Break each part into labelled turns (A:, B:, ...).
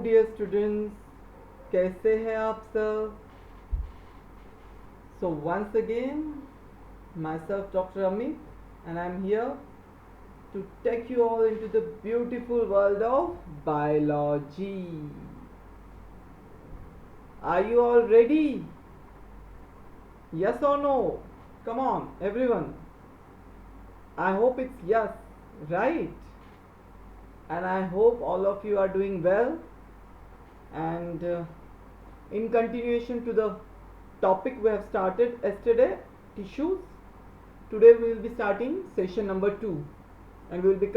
A: Dear students, कैसे हैं आप सब? So once again myself doctor Amit and I am here to take you all into the beautiful world of biology. Are you all ready? Yes or no? Come on, everyone. I hope it's yes, right? And I hope all of you are doing well. And in continuation to the topic we have started yesterday, tissues, today we will be starting session number 2. And we will be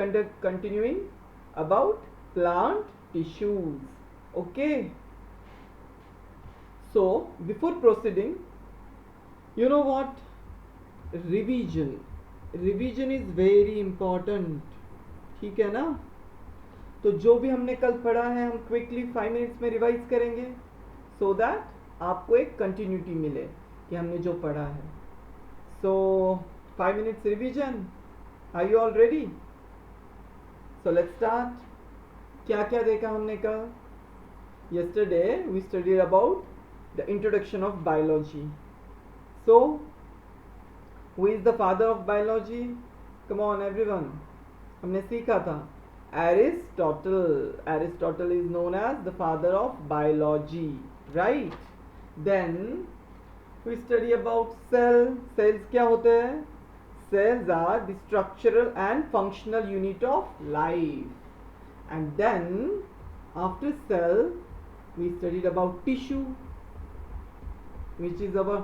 A: continuing about plant tissues. Okay, so before proceeding, you know what, revision is very important. ठीक है ना? तो जो भी हमने कल पढ़ा है हम क्विकली 5 मिनट्स में रिवाइज करेंगे सो दैट आपको एक कंटिन्यूटी मिले कि हमने जो पढ़ा है. So 5 minutes revision. Are you all ready? So let's start. क्या क्या देखा हमने कल? Yesterday we studied about the introduction of biology. So who is the father of biology? Come on everyone. हमने सीखा था Aristotle. Aristotle is known as the father of biology, right? Then we study about cell. Cells क्या होते हैं? Cells are the structural and functional unit of life. And then after cell we studied about tissue, which is our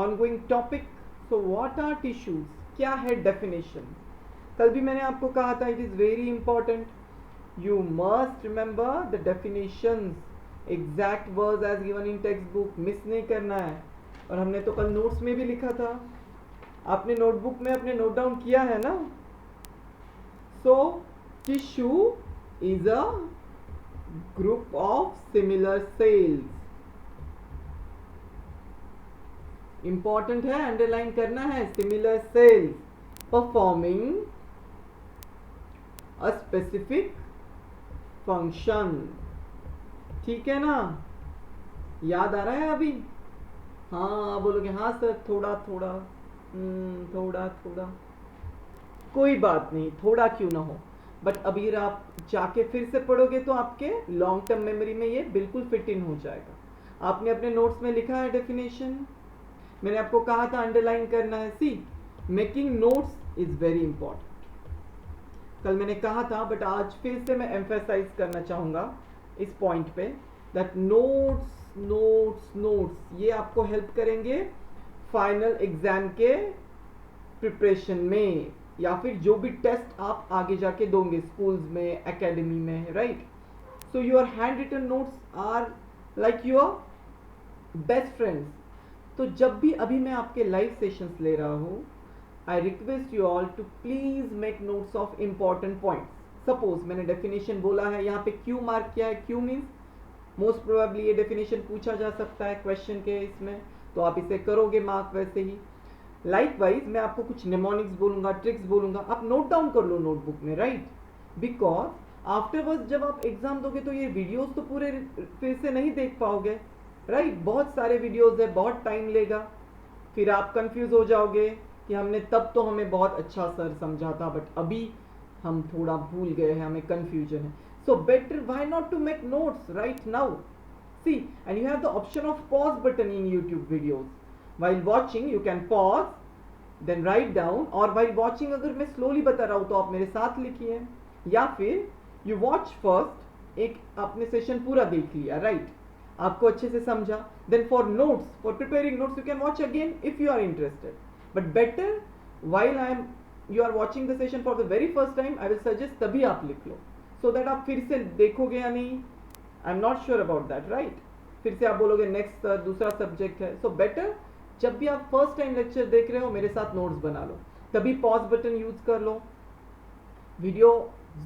A: ongoing topic. So what are tissues? क्या है definition? कल भी मैंने आपको कहा था it is very important. You must remember the definitions, exact words as given in text book. Miss नहीं करना है. और हमने तो कल नोट्स में भी लिखा था. आपने नोटबुक में अपने नोट डाउन किया है ना? So tissue is a group of similar cells. Important है, अंडरलाइन करना है. Similar cells performing a specific function. ठीक है ना? याद आ रहा है अभी? हाँ बोलोगे हाँ सर, थोड़ा थोड़ा थोड़ा थोड़ा. कोई बात नहीं, थोड़ा क्यों ना हो, बट अभी आप जाके फिर से पढ़ोगे तो आपके लॉन्ग टर्म मेमोरी में ये बिल्कुल फिट इन हो जाएगा. आपने अपने नोट्स में लिखा है डेफिनेशन. मैंने आपको कहा था अंडरलाइन करना है. See, making notes is very important. कल मैंने कहा था बट आज फिर से मैं एम्फेसाइज करना चाहूँगा इस पॉइंट पे दैट नोट्स नोट्स नोट्स ये आपको हेल्प करेंगे फाइनल एग्जाम के प्रिपरेशन में, या फिर जो भी टेस्ट आप आगे जाके दोगे स्कूल्स में, एकेडमी में, right? So your hand written notes are like your best friends. तो जब भी अभी मैं आपके लाइव सेशंस ले रहा हूँ, I request you all to please make notes of important points. Suppose मैंने definition बोला है, यहाँ पे Q मार्क किया है. Q means most probably ये definition पूछा जा सकता है question के इसमें, तो आप इसे करोगे मार्क वैसे ही. Likewise मैं आपको कुछ mnemonics बोलूँगा, ट्रिक्स बोलूँगा, आप नोट डाउन कर लो नोटबुक में, राइट? बिकॉज आफ्टरवर्ड्स जब आप एग्जाम दोगे तो ये वीडियोस तो पूरे फिर से नहीं देख पाओगे, राइट? बहुत सारे वीडियोस है, बहुत टाइम लेगा, फिर आप कंफ्यूज हो जाओगे कि हमने तब तो हमें बहुत अच्छा सर समझा था बट अभी हम थोड़ा भूल गए हैं, हमें कंफ्यूजन है. So better why not to make notes right now. See, and you have the option of pause button in YouTube videos. While watching you can pause, then write down, और while watching अगर मैं slowly बता रहा हूँ तो आप मेरे साथ लिखिए, या फिर यू वॉच फर्स्ट, एक आपने सेशन पूरा देख लिया, राइट? आपको अच्छे से समझा, then for notes, for preparing notes you can watch again if you are interested. But better while you are watching the session for the very first time, I will suggest तभी आप लिख लो, so that आप फिर से देखोगे या नहीं, आई am not sure about that, right? फिर से आप बोलोगे नेक्स्ट दूसरा सब्जेक्ट है. सो बेटर जब भी आप फर्स्ट टाइम लेक्चर देख रहे हो मेरे साथ नोट्स बना लो, तभी पॉज बटन यूज कर लो, वीडियो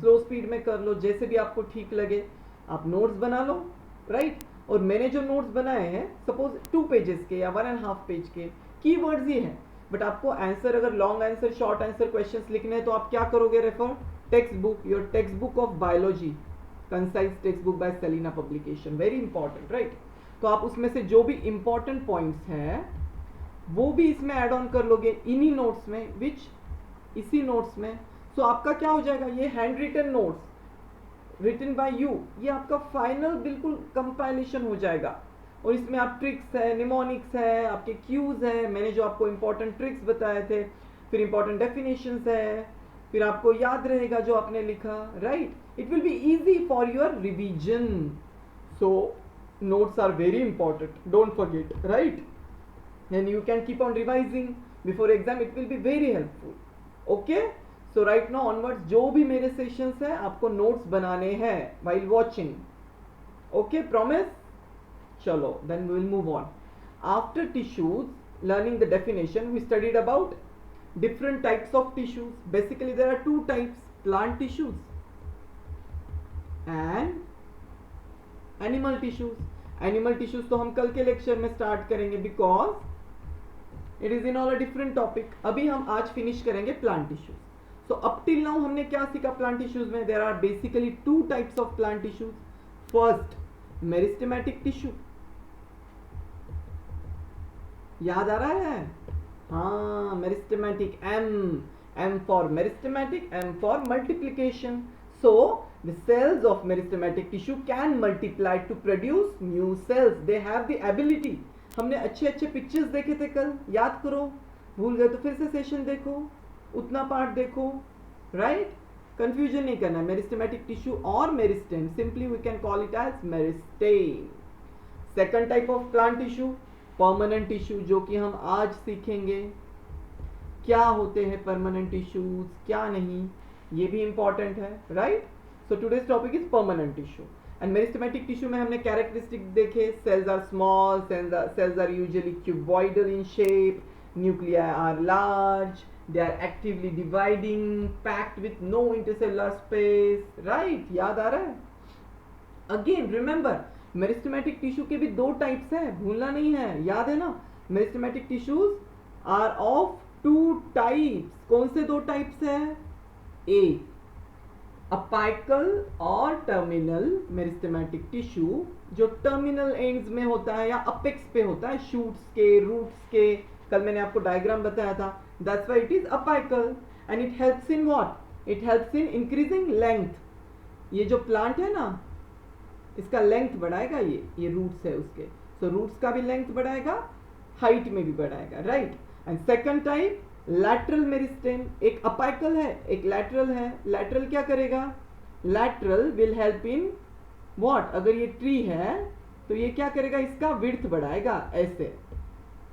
A: स्लो स्पीड में कर लो, जैसे भी आपको ठीक लगे आप नोट्स बना लो, राइट? और मैंने जो नोट्स बनाए हैं सपोज 2 पेजेस के या 1.5 पेज के, कीवर्ड्स ही हैं, बट आपको आंसर, अगर long answer, short answer questions लिखने हैं तो आप क्या करोगे? Refer text book, your text book of biology, concise text book by Selina publication, very important, right. तो आप उसमें से जो भी इंपॉर्टेंट पॉइंट्स हैं वो भी इसमें ऐड ऑन कर लोगे इन्हीं नोट्स में, विच इसी नोट्स में। सो आपका क्या हो जाएगा, ये hand written notes written by you, ये आपका फाइनल बिल्कुल कंपाइलेशन हो जाएगा। और इसमें आप ट्रिक्स है, निमोनिक्स है, आपके क्यूज है, मैंने जो आपको इंपॉर्टेंट ट्रिक्स बताए थे, फिर इंपॉर्टेंट डेफिनेशंस है, फिर आपको याद रहेगा जो आपने लिखा, right. It will be easy for your revision. So notes are very important, don't forget, right? And you can keep on revising before exam, it will be very helpful, okay? So right now onwards जो भी मेरे sessions है आपको notes बनाने हैं while watching, okay, promise? चलो then we will move on. After tissues, learning the definition, we studied about different types of tissues. Basically there are two types, plant tissues and animal tissues. Animal tissues तो हम कल के lecture में start करेंगे because it is in all a different topic. अभी हम आज finish करेंगे plant tissues. So up till now हमने क्या सीखा प्लांट टिश्यूज में? There are basically two types of plant tissues. First meristematic tissue, याद आ रहा है? हाँ, meristematic, M for meristematic, M for multiplication. So the cells of meristematic tissue can multiply to produce new cells. They have the ability. हमने अच्छे अच्छे pictures देखे थे कल, याद करो। भूल गए तो फिर से सेशन देखो, उतना पार्ट देखो, राइट? कंफ्यूजन नहीं करना है। मेरिस्टेमेटिक टिश्यू और meristem, simply we can call it as meristem. Second type of plant tissue permanent tissue, जो कि हम आज सीखेंगे। क्या होते हैं परमानेंट टिश्यूज, क्या नहीं, ये भी इंपॉर्टेंट है, right? So today's topic is permanent tissue. And meristematic tissue में हमने कैरेक्टरिस्टिक देखे। Cells are small, cells are usually cuboidal in shape, nuclei are large, they are actively dividing, packed with no intercellular space, right? याद आ रहा है? Again remember, meristematic tissue के भी दो टाइप्स हैं, भूलना नहीं है, याद है ना? Meristematic tissues are of two types. कौन से दो टाइप्स है? ए अपाइकल और टर्मिनल मेरिस्टेमेटिक टिश्यू, जो टर्मिनल एंड्स में होता है या अपेक्स पे होता है, शूट्स के, रूट्स के। कल मैंने आपको डायग्राम बताया था, that's why it is apical. And it helps in what? It helps in increasing length. ये जो प्लांट है ना, इसका लेंथ बढ़ाएगा, ये रूट्स है उसके, सो रूट्स का भी लेंथ बढ़ाएगा, हाइट में भी बढ़ाएगा, right? And second type lateral meristem, एक अपाइकल है, एक लैटरल है। लैटरल क्या करेगा? Lateral will help in what? अगर ये ट्री है तो ये क्या करेगा? इसका विड्थ बढ़ाएगा, ऐसे।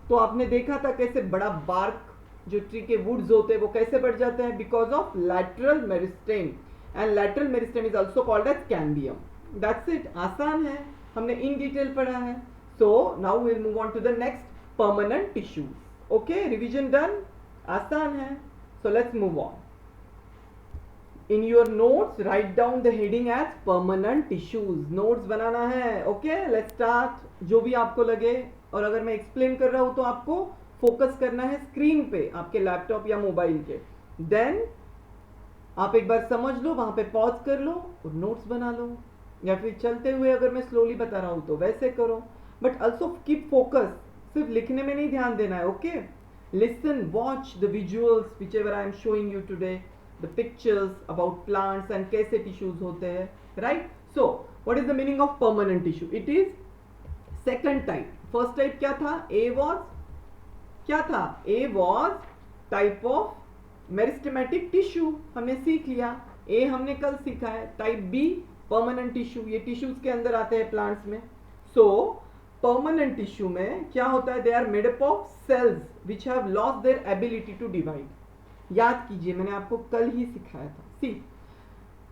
A: तो आपने देखा था कैसे बड़ा बार्क, जो ट्री के वुड्स होते हैं, वो कैसे बढ़ जाते हैं? Because of lateral meristem. And lateral meristem is also called as cambium. That's it, आसान है, हमने इन डिटेल पढ़ा है। So now will move on to the next, permanent tissues. Okay, revision done, आसान है। So let's move on. In your notes write down the heading as permanent tissues. Notes बनाना है, okay? Let's start. जो भी आपको लगे, और अगर मैं एक्सप्लेन कर रहा हूं तो आपको फोकस करना है स्क्रीन पे, आपके लैपटॉप या मोबाइल के। देन आप एक बार समझ लो, वहां पे पॉज कर लो और नोट्स बना लो, या फिर चलते हुए अगर मैं स्लोली बता रहा हूं तो वैसे करो। बट ऑल्सो कीप फोकस, सिर्फ लिखने में नहीं ध्यान देना है, okay? Listen, watch the visuals whichever I am showing you today, the pictures about plants and कैसे tissues होते हैं, right? So, what is the meaning of permanent tissue? It is second type. First type क्या था? A was क्या था? A was type of meristematic tissue, हमने सीख लिया। A हमने कल सीखा है। Type B permanent tissue, ये tissues के अंदर आते हैं plants में। So, परमानेंट टिश्यू में क्या होता है? They are made up of cells which have lost their ability to divide. याद कीजिए, मैंने आपको कल ही सिखाया था। See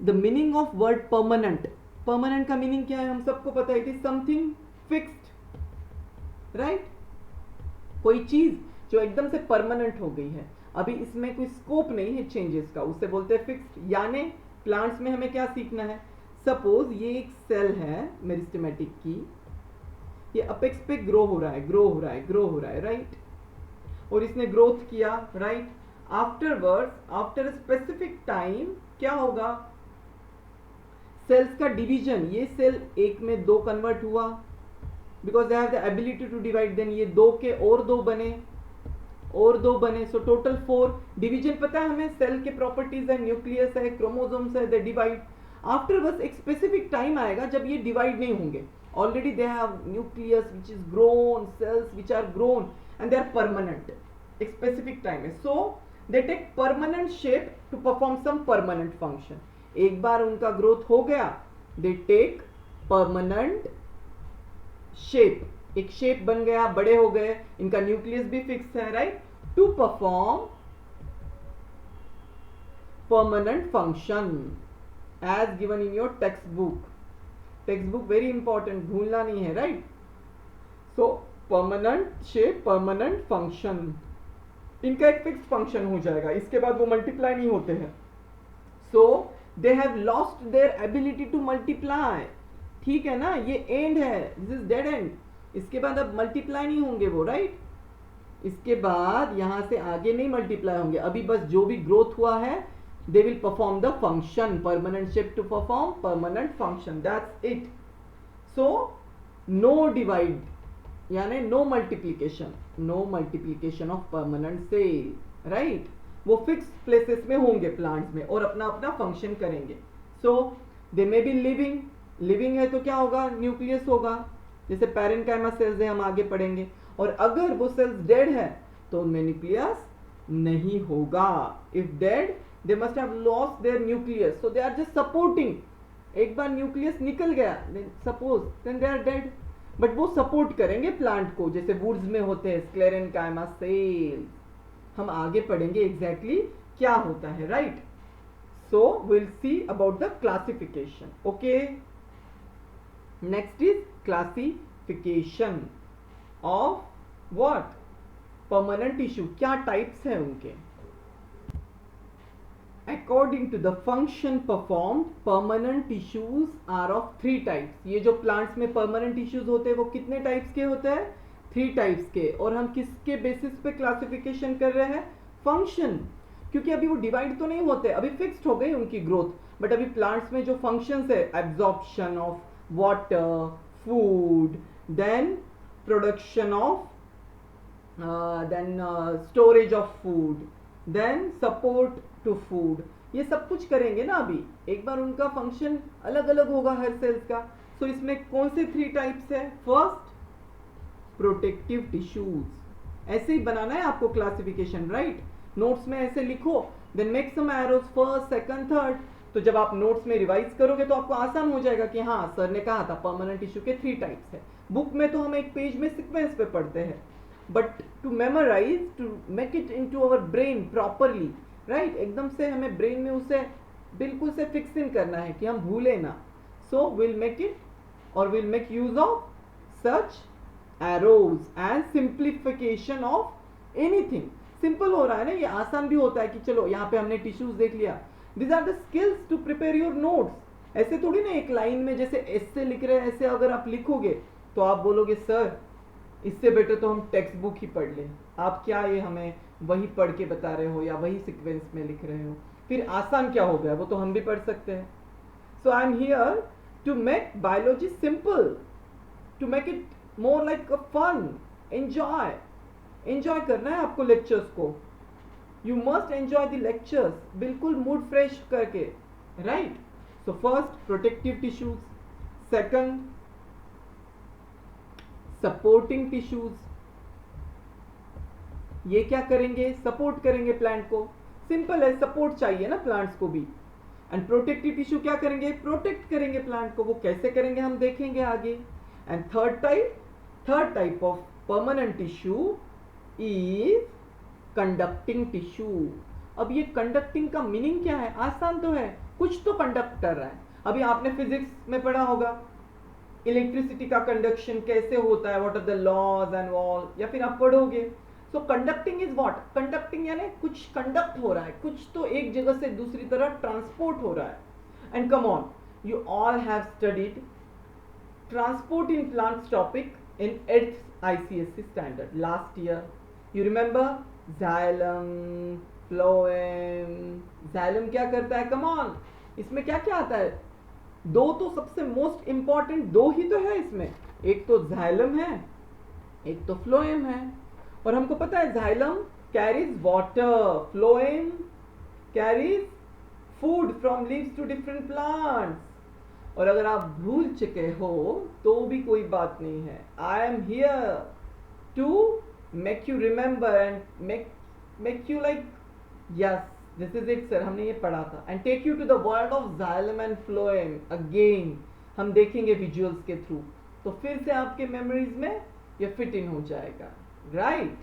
A: the meaning of word permanent. Permanent का मीनिंग क्या है? हम सबको पता है, it is something fixed, right? कोई चीज जो एकदम से परमानेंट हो गई है, अभी इसमें कोई स्कोप नहीं है चेंजेस का, उससे बोलते हैं फिक्स्ड। यानी प्लांट्स में हमें क्या सीखना है? सपोज ये एक सेल है मेरिस्टेमेटिक की, ये अपेक्स पे ग्रो हो रहा है, ग्रो हो रहा है, ग्रो हो रहा है, राइट? और इसने ग्रोथ किया, right? Afterwards, after specific time क्या होगा? सेल्स का डिवीजन, ये सेल एक में दो कन्वर्ट हुआ because they have the ability to divide, then ये दो के और दो बने, सो टोटल 4 डिवीजन। पता है हमें सेल के प्रॉपर्टीज है, न्यूक्लियस है, क्रोमोसोम्स है, दे डिवाइड आफ्टर, बस एक स्पेसिफिक टाइम आएगा जब ये डिवाइड नहीं होंगे। Already they have nucleus which is grown, cells which are grown and they are permanent, एक स्पेसिफिक टाइम है, so they take permanent shape to perform some permanent function. एक बार उनका ग्रोथ हो गया, दे टेक परमानेंट शेप, एक shape बन गया, बड़े हो गए, इनका न्यूक्लियस भी फिक्स है, right, to perform permanent function as given in your text book very important, भूलना नहीं है, right. So permanent shape, permanent function, इनका एक फिक्स फंक्शन हो जाएगा, इसके बाद वो मल्टीप्लाई नहीं होते हैं। So they have lost their ability to multiply, ठीक है ना, ये एंड है, दिस इज डेड एंड, इसके बाद अब मल्टीप्लाई नहीं होंगे वो, राइट, इसके बाद यहां से आगे नहीं मल्टीप्लाई होंगे, अभी बस जो भी ग्रोथ हुआ है they will perform the function, permanent shape to perform permanent function, that's it. So no divide यानी no multiplication of permanent cell, right, वो फिक्स प्लेसेस में होंगे प्लांट्स में और अपना अपना फंक्शन करेंगे। सो दे मे बी लिविंग है तो क्या होगा, न्यूक्लियस होगा, जैसे पैरेन्काइमा सेल्स है, हम आगे पढ़ेंगे, और अगर वो सेल्स डेड है तो उनमें न्यूक्लियस नहीं होगा। If dead they must have lost their nucleus, so they are just supporting, एक बार न्यूक्लियस निकल गया suppose, then they are dead, but वो सपोर्ट करेंगे प्लांट को, जैसे वुड्स में होते हैं स्क्लेरेन्काइमा सेल्स, हम आगे पढ़ेंगे एग्जैक्टली क्या होता है, right. So will see about the classification, okay. Next is classification of what, permanent tissue, क्या टाइप्स हैं उनके। According to the function performed, permanent tissues are of 3 types। ये जो plants में permanent tissues होते हैं वो कितने types के होते हैं, 3 types के, और हम किसके basis पे classification कर रहे हैं, function, क्योंकि अभी वो divide तो नहीं होते, अभी fixed हो गई उनकी growth, but अभी plants में जो functions है, absorption of water, food, then production of storage of food, then support to food, ये सब कुछ करेंगे ना अभी, एक बार उनका फंक्शन अलग अलग होगा हर सेल्स का। सो इसमें कौन से 3 टाइप्स है, फर्स्ट प्रोटेक्टिव टिश्यूज, ऐसे ही बनाना है आपको क्लासिफिकेशन, राइट, नोट्स में ऐसे लिखो, then make some arrows first second third, तो जब आप नोट्स में रिवाइज करोगे तो आपको आसान हो जाएगा कि हाँ सर ने कहा था परमानेंट टिश्यू के 3 टाइप्स है। बुक में तो हम एक पेज में सीक्वेंस पे पढ़ते हैं, but to memorize, to make it into our brain properly, right, एकदम से हमें ब्रेन में उसे बिल्कुल से फिक्स इन करना है कि हम भूले ना। सो विल मेक इट और will make use of such arrows and simplification of anything. Simple हो रहा है ना, ये आसान भी होता है कि चलो यहाँ पे हमने टिश्यूज देख लिया, this are the skills to prepare your notes. ऐसे थोड़ी ना एक लाइन में जैसे ऐसे लिख रहे हैं, ऐसे अगर आप लिखोगे तो आप बोलोगे सर इससे बेटर तो हम टेक्स्ट बुक ही पढ़ लें, आप क्या ये हमें वही पढ़ के बता रहे हो या वही सीक्वेंस में लिख रहे हो, फिर आसान क्या हो गया, वो तो हम भी पढ़ सकते हैं। So I am here to make biology simple, to make it more like a fun, enjoy करना है आपको लेक्चर्स को, you must enjoy the lectures, बिल्कुल मूड फ्रेश करके, right. So first protective tissues, second supporting tissues, ये क्या करेंगे, support करेंगे प्लांट को, सिंपल है, सपोर्ट चाहिए ना प्लांट्स को भी। एंड प्रोटेक्टिव टिश्यू क्या करेंगे, प्रोटेक्ट करेंगे प्लांट को, वो कैसे करेंगे हम देखेंगे आगे। And third type of permanent tissue is conducting tissue. अब ये कंडक्टिंग का मीनिंग क्या है, आसान तो है, कुछ तो कंडक्ट कर रहा है। अभी आपने फिजिक्स में पढ़ा होगा इलेक्ट्रिसिटी का कंडक्शन कैसे होता है, what are the laws and all, या फिर आप पढ़ोगे। So conducting is what, conducting यानी कुछ कंडक्ट हो रहा है, कुछ तो एक जगह से दूसरी तरफ ट्रांसपोर्ट हो रहा है। And come on, you all have studied transport in plants topic in 8th ICSE standard last year, you remember xylem, phloem. Xylem क्या करता है, कम ऑन, इसमें क्या क्या आता है, दो तो सबसे मोस्ट इंपॉर्टेंट दो ही तो है इसमें, एक तो जाइलम है, एक तो फ्लोएम है। और हमको पता है xylem carries water, phloem carries food from leaves to different plants. और अगर आप भूल चुके हो तो भी कोई बात नहीं है, I am here to make you remember and make you like yes this is it sir, हमने ये पढ़ा था। And take you to the world of xylem and phloem again, हम देखेंगे विजुअल्स के थ्रू, तो फिर से आपके मेमोरीज में ये फिट इन हो जाएगा, राइट।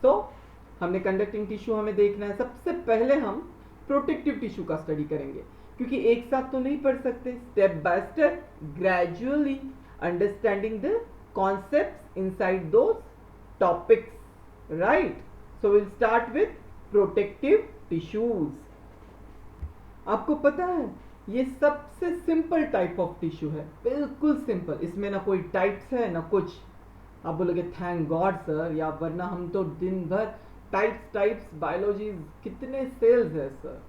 A: तो हमने कंडक्टिंग टिश्यू हमें देखना है। सबसे पहले हम प्रोटेक्टिव टिश्यू का स्टडी करेंगे, क्योंकि एक साथ तो नहीं पढ़ सकते, step by step gradually understanding the concepts inside those topics, right. So will start with protective tissues. आपको पता है ये सबसे सिंपल टाइप ऑफ टिश्यू है, बिल्कुल सिंपल, इसमें ना कोई टाइप्स है ना कुछ। आप बोलोगे थैंक गॉड सर, या वरना हम तो दिन भर टाइप्स बायोलॉजी कितने सेल्स है सर।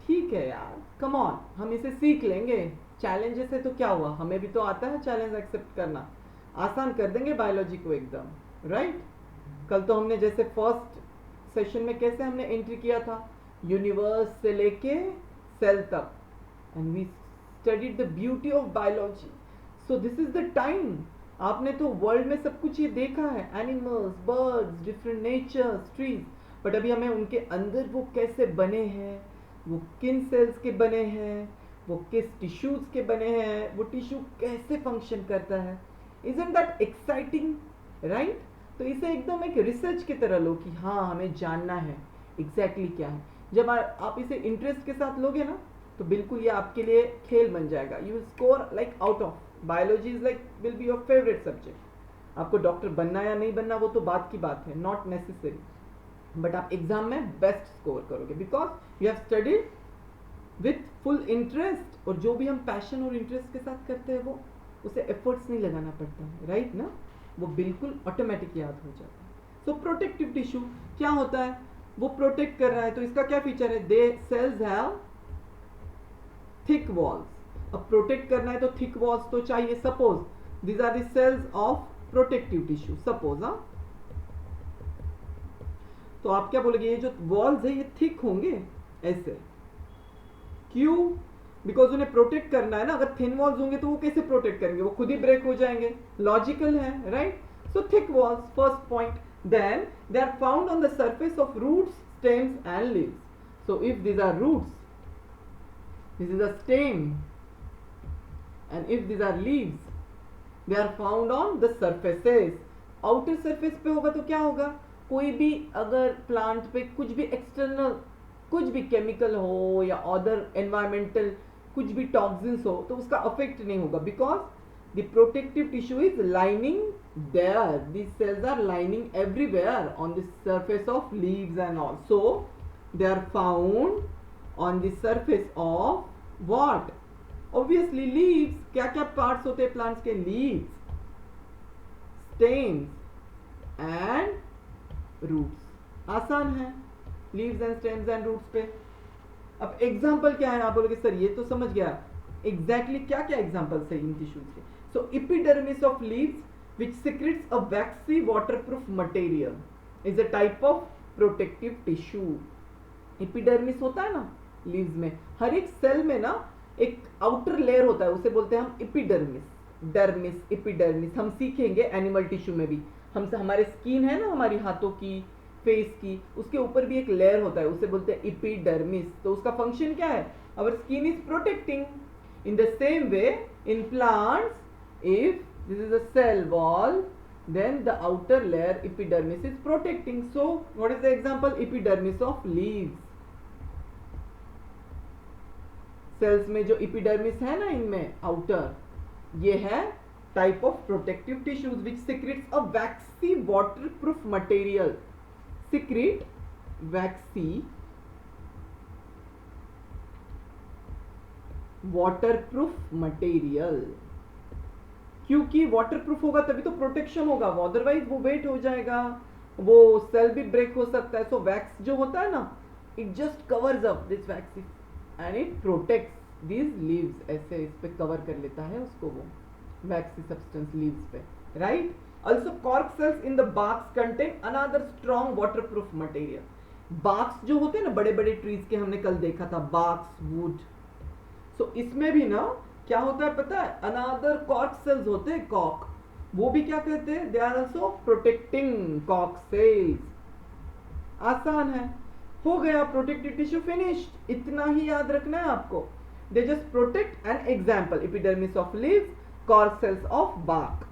A: ठीक है यार, कम ऑन, हम इसे सीख लेंगे। चैलेंजेस है तो क्या हुआ, हमें भी तो आता है चैलेंज एक्सेप्ट करना, आसान कर देंगे बायोलॉजी को एकदम, राइट। कल तो हमने जैसे फर्स्ट सेशन में कैसे हमने एंट्री किया था, यूनिवर्स से लेके सेल तक, and we studied the beauty of biology. So this is the time, आपने तो वर्ल्ड में सब कुछ ये देखा है, animals, birds, different natures, trees, but अभी हमें उनके अंदर वो कैसे बने हैं, वो किन सेल्स के बने हैं, वो किस टिश्यूज के बने हैं, वो टिश्यू कैसे फंक्शन करता है, इजंट दैट एक्साइटिंग, राइट। तो इसे एकदम एक रिसर्च की तरह लो कि हाँ हमें जानना है एग्जैक्टली क्या है। जब आप इसे इंटरेस्ट के साथ लोगे ना तो बिल्कुल ये आपके लिए खेल बन जाएगा, you will score like out of. Biology is like will be your favourite subject. आपको डॉक्टर बनना या नहीं बनना वो तो बात की बात है, नॉट नेसेसरी, बट आप एग्जाम में बेस्ट स्कोर करोगे because you have studied with full interest. और जो भी हम पैशन और इंटरेस्ट के साथ करते हैं वो उसे एफर्ट्स नहीं लगाना पड़ता है, राइट ना, वो बिल्कुल ऑटोमेटिक याद हो जाता है। सो प्रोटेक्टिव टिश्यू क्या होता है, वो प्रोटेक्ट कर रहा है, तो इसका क्या फीचर है, they cells have thick walls. अब प्रोटेक्ट करना है तो थिक वॉल्स तो चाहिए। Suppose these are the cells of protective tissue, suppose, हाँ, तो आप क्या बोलोगे, ये जो वॉल्स है ये थिक होंगे ऐसे, क्यों, बिकॉज उन्हें प्रोटेक्ट करना है ना। अगर थिन वॉल्स होंगे तो वो कैसे प्रोटेक्ट करेंगे, वो खुद ही ब्रेक हो जाएंगे, लॉजिकल है, right. So thick walls, first point. Then they are found on the surface of roots, stems and leaves. So if these are roots, this is a stem, and if these are leaves, they are found on the surfaces. Outer surface पे होगा तो क्या होगा, कोई भी अगर plant पे कुछ भी एक्सटर्नल, कुछ भी केमिकल हो या अदर एनवायरमेंटल कुछ भी टॉक्सिन्स हो तो उसका अफेक्ट नहीं होगा, because the protective tissue is lining there, these cells are lining everywhere on the surface of leaves and all, so they are found on the surface of what, obviously leaves. क्या क्या parts होते हैं plants के, leaves, stems and roots. आसान है, leaves and stems and roots पे। अब example क्या है, आप बोलोगे सर ये तो समझ गया, एग्जैक्टली क्या क्या एग्जांपल्स है इन टिश्यूज के। So epidermis of leaves which secrets a vaccine waterproof material is a type of protective tissue. Epidermis होता है ना लीव्स में, हर एक सेल में ना एक आउटर लेयर होता है, उसे बोलते हैं हम एपिडर्मिस, डर्मिस, एपिडर्मिस। हम सीखेंगे एनिमल टिश्यू में भी, हमसे हमारे स्किन है ना हमारी हाथों की, फेस की, उसके ऊपर भी एक लेयर होता है, उसे बोलते हैं एपिडर्मिस। तो उसका फंक्शन क्या है, our skin is protecting. In the same way in plants, if this is a cell wall, then the outer layer epidermis is protecting. So what is the example, epidermis of leaves. Cells में जो epidermis है ना इनमें outer, ये है type of protective tissues which secretes a waxy waterproof material. Secrete waxy waterproof material. क्योंकि waterproof होगा तभी तो प्रोटेक्शन होगा, वो अदरवाइज वो वेट हो जाएगा, वो सेल भी ब्रेक हो सकता है। सो वैक्स जो होता है ना, it just covers up this vaccine and it protects these leaves, ऐसे इस पे कवर कर लेता है उसको वो waxy substance leaves पे, right? Also cork cells in the barks contain another strong waterproof material. barks जो होते हैं ना बड़े बड़े ट्रीज के, हमने कल देखा था barks wood, so इसमें भी ना क्या होता है पता है, अनादर कॉर्क सेल्स होते हैं, कॉर्क, वो भी क्या कहते हैं, they are also protecting cork cells. आसान है, हो गया, प्रोटेक्टिव टिश्यू फिनिश्ड, इतना ही याद रखना है आपको। They just protect, an example epidermis of leaves, cork cells of bark,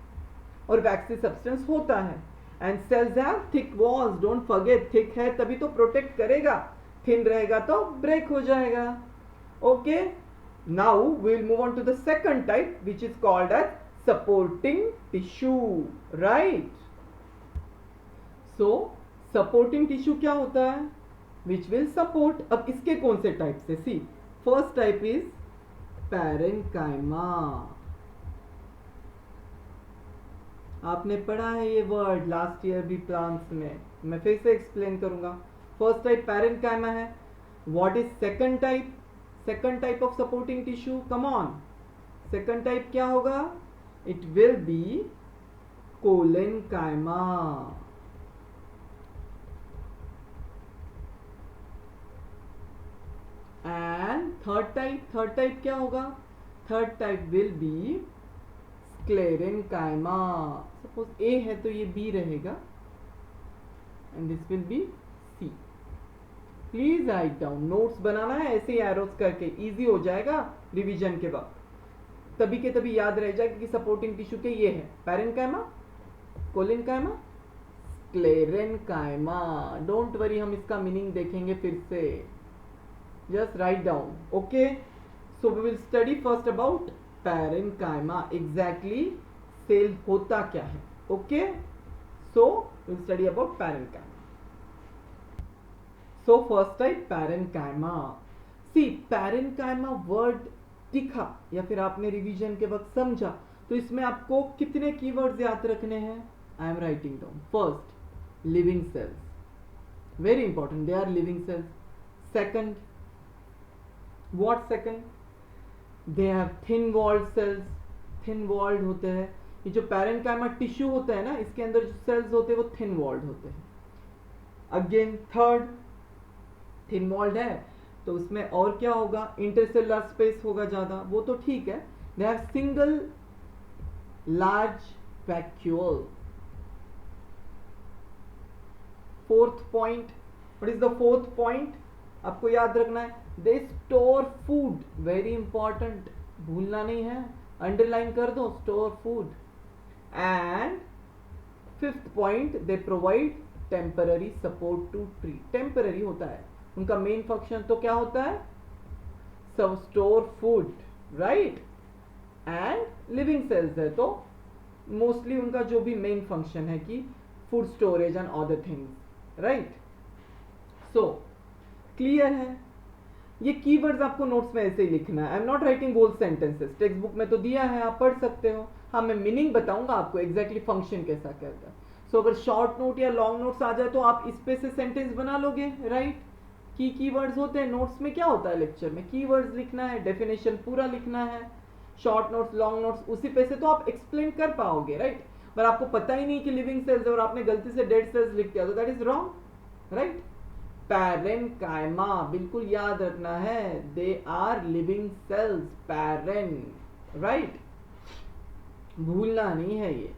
A: और वैक्सी सब्सटेंस होता है, and cells have thick walls, don't forget, thick है तभी तो प्रोटेक्ट करेगा, थिन रहेगा तो ब्रेक हो जाएगा। Okay, now we will move on to the second type, which is called as supporting tissue, right? So supporting tissue क्या होता है, which will support, अब इसके कौन से टाइप से, see first type is parenchyma, आपने पढ़ा है ये वर्ड लास्ट ईयर भी प्लांट्स में, मैं फिर से एक्सप्लेन करूंगा। फर्स्ट टाइप parenchyma है। What is second type, second type of supporting tissue, come on, second type क्या होगा, it will be collenchyma, and third type क्या होगा, third type will be sclerenchyma, suppose A है तो ये B रहेगा, and this will be C। Please write down, notes बनाना है ऐसे ही एरोस करके, इजी हो जाएगा रिवीजन के वक्त, तभी के तभी याद रह जाएगा कि सपोर्टिंग टिश्यू के ये है parenchyma, collenchyma, sclerenchyma. Don't worry, हम इसका मीनिंग देखेंगे फिर से, just write down. Okay, so we will study first about parenchyma, exactly cell होता क्या है। Okay, so we will study about parenchyma. So first type parenchyma, see parenchyma word दिखा या फिर आपने रिवीजन के वक्त समझा तो इसमें आपको कितने कीवर्ड्स याद रखने हैं, I am writing down. First, living cells, very important, they are living cells. Second, what second, they have thin walled cells, thin walled होते हैं, ये जो पैरेन्काइमा टिश्यू होता है ना इसके अंदर जो सेल्स होते हैं वो थिन वॉल्ड होते हैं। अगेन थर्ड, थिन वॉल्ड है तो उसमें और क्या होगा, इंटरसेलुलर स्पेस होगा ज्यादा, वो तो ठीक है। They have single large vacuole. Fourth point, what is the fourth point, आपको याद रखना है, they store food, very important, भूलना नहीं है, अंडरलाइन कर दो, store food. And fifth point, they provide temporary support to tree, temporary होता है उनका मेन फंक्शन, तो क्या होता है, सब store food, right, and living cells है तो मोस्टली उनका जो भी मेन फंक्शन है कि food storage and other things, right. So clear है, ये कीवर्ड्स आपको नोट्स में ऐसे ही लिखना है, I am not writing whole sentences, text book में तो दिया है आप पढ़ सकते हो, हाँ मैं मीनिंग बताऊंगा आपको एग्जैक्टली फंक्शन कैसा करता है। सो अगर शॉर्ट नोट या लॉन्ग नोट्स आ जाए तो आप इस पे से सेंटेंस बना लोगे, राइट। कीवर्ड्स होते हैं नोट्स में, क्या होता है लेक्चर में, कीवर्ड्स लिखना है, डेफिनेशन पूरा लिखना है, शॉर्ट नोट्स लॉन्ग नोट्स उसी पे से तो आप एक्सप्लेन कर पाओगे, राइट। पर आपको पता ही नहीं कि लिविंग सेल्स और आपने गलती से डेड सेल्स लिख दिया तो that is wrong, right. Parenchyma बिल्कुल याद रखना है, they are living cells, paren, right, भूलना नहीं है ये,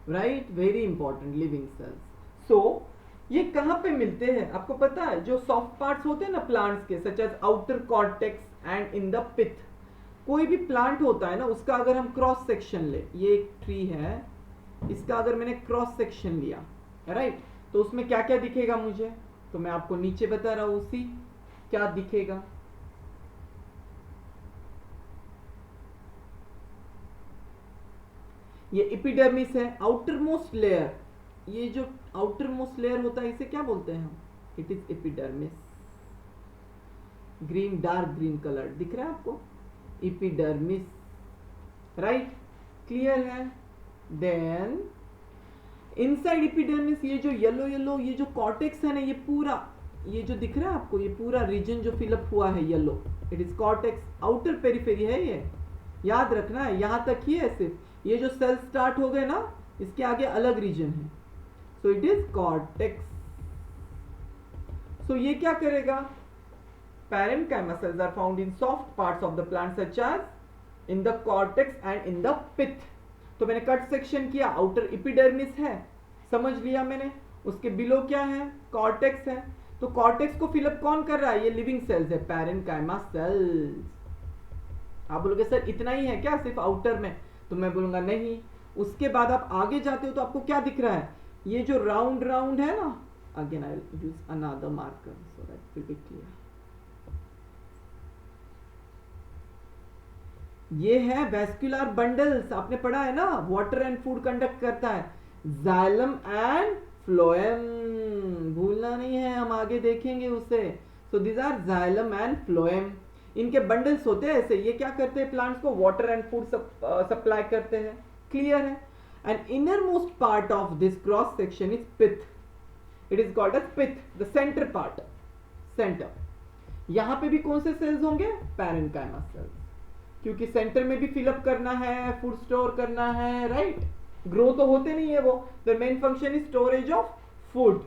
A: right, very important, living cells. So ये कहां पे मिलते हैं आपको पता है, जो सॉफ्ट पार्ट्स होते हैं ना प्लांट्स के, such as outer cortex and in the pith, कोई भी प्लांट होता है ना उसका अगर हम क्रॉस सेक्शन ले, ये एक ट्री है, इसका अगर मैंने क्रॉस सेक्शन लिया, राइट, तो उसमें क्या क्या दिखेगा मुझे, तो मैं आपको नीचे बता रहा हूं, उसी क्या दिखेगा, ये एपिडर्मिस है, आउटर मोस्ट लेयर, ये जो आउटर मोस्ट लेयर होता है इसे क्या बोलते हैं हम, it is epidermis, green, dark green colour दिख रहा है आपको, एपिडर्मिस, राइट, क्लियर है। देन इनसाइड एपिडर्मिस ये जो येलो येलो ये जो कॉर्टेक्स है ना, ये पूरा ये जो दिख रहा है आपको, ये पूरा रीजन जो फिलअप हुआ है yellow, it is cortex outer periphery है ये, याद रखना है, यहां तक ही है सिर्फ, ये जो सेल स्टार्ट हो गए ना, इसके आगे अलग रीजन है, सो इट इज कॉर्टेक्स। सो ये क्या करेगा, parenchyma cells are found in soft parts of the plant such as in the cortex and in the pith। तो मैंने कट सेक्शन किया, आउटर एपिडर्मिस है, समझ लिया मैंने, उसके बिलो क्या है, कॉर्टेक्स है, तो कॉर्टेक्स को फिलअप कौन कर रहा है, ये लिविंग सेल्स है, पैरेन्काइमा सेल्स। आप बोलोगे सर इतना ही है क्या सिर्फ आउटर में, तो मैं बोलूंगा नहीं, उसके बाद आप आगे जाते हो तो आपको क्या दिख रहा है, ये जो राउंड राउंड है ना, again I will use another marker so that will be clear, ये है वेस्कुलर बंडल्स, आपने पढ़ा है ना, वाटर एंड फूड कंडक्ट करता है, जाइलम एंड फ्लोएम, भूलना नहीं है, हम आगे देखेंगे उसे। So this are xylem and phloem, इनके बंडल्स होते हैं ऐसे, ये क्या करते हैं, प्लांट्स को वाटर एंड फूड सप्लाई करते हैं, क्लियर है। And inner most part of this cross section is pith, it is called as pith, the center part, center. यहां पे भी कौन से सेल्स होंगे, पैरेन्काइमा सेल्स, क्योंकि सेंटर में भी फिलअप करना है, फूड स्टोर करना है, राइट, ग्रो तो होते नहीं है वो, the main function is storage of food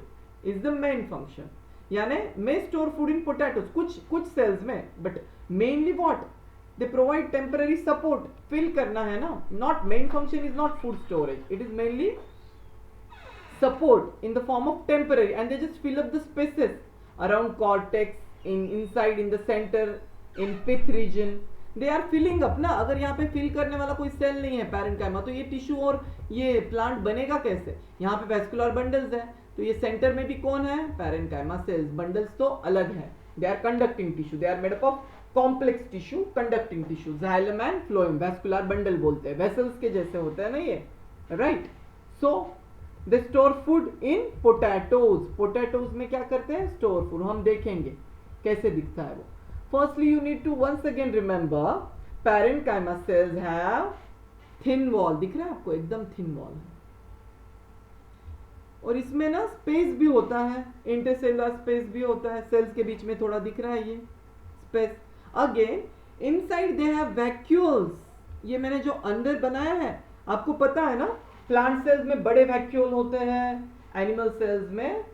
A: is the main function, यानी may store food in potatoes, कुछ सेल्स में, but mainly what, they provide temporary support, fill करना है ना, not main function is not food storage, it is mainly support in the form of temporary, and they just fill up the spaces around cortex, inside in the center, in pith region, they are filling up ना। अगर यहाँ पे fill करने वाला कोई cell नहीं है parenchyma, तो ये टिश्यू और ये प्लांट बनेगा कैसे, यहाँ पे वेस्कुलर बंडल्स है, तो ये सेंटर में भी कौन है, पैरेन्काइमा सेल्स, बंडल्स तो अलग है, they are conducting tissue, they are made up of complex tissue, conducting tissue, xylem and phloem, vascular bundle बोलते हैं, वेसल्स के जैसे होते हैं ना ये, right. So they store food in potatoes, potatoes में क्या करते हैं, स्टोर फूड, हम देखेंगे कैसे दिखता है वो। Firstly you need to once again remember, parenchyma cells have thin wall, दिख रहा है आपको, एकदम थिन वॉल है, और इसमें ना स्पेस भी होता है, इंटरसेलुलर स्पेस भी होता है, सेल्स के बीच में थोड़ा दिख रहा है ये space. Again inside they have vacuoles, ये मैंने जो अंदर बनाया है, आपको पता है ना, प्लांट सेल्स में बड़े वैक्यूल होते हैं, एनिमल सेल्स में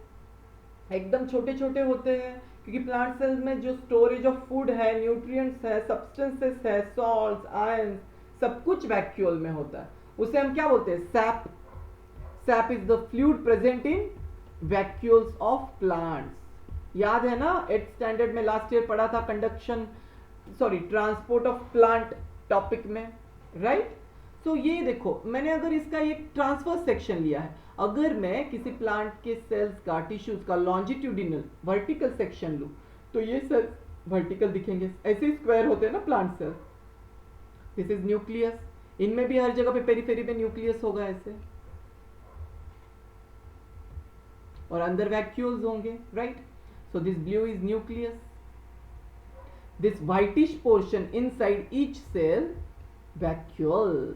A: एकदम छोटे छोटे होते हैं, क्योंकि प्लांट सेल्स में जो स्टोरेज ऑफ फूड है, न्यूट्रिएंट्स है, सब्सटेंसेस है, सॉल्ट्स, आयंस, सब कुछ वैक्यूल में होता है, उसे हम क्या बोलते हैं, SAP. SAP is the fluid present in vacuoles of plants, याद है ना, 8th स्टैंडर्ड में लास्ट ईयर पढ़ा था, conduction sorry transport of plant topic में, राइट। तो ये देखो, मैंने अगर इसका एक ट्रांसफर सेक्शन लिया है, अगर मैं किसी प्लांट के सेल्स का, टिश्यूज का लॉन्जिट्यूडिनल वर्टिकल सेक्शन लूं, तो ये सेल्स वर्टिकल दिखेंगे, ऐसे स्क्वायर होते हैं ना plant cell, this is nucleus, इनमें भी हर जगह पे पेरिफेरी में न्यूक्लियस होगा ऐसे, और अंदर वैक्यूल्स होंगे, right. So this blue is nucleus, this whitish portion inside each cell vacuole,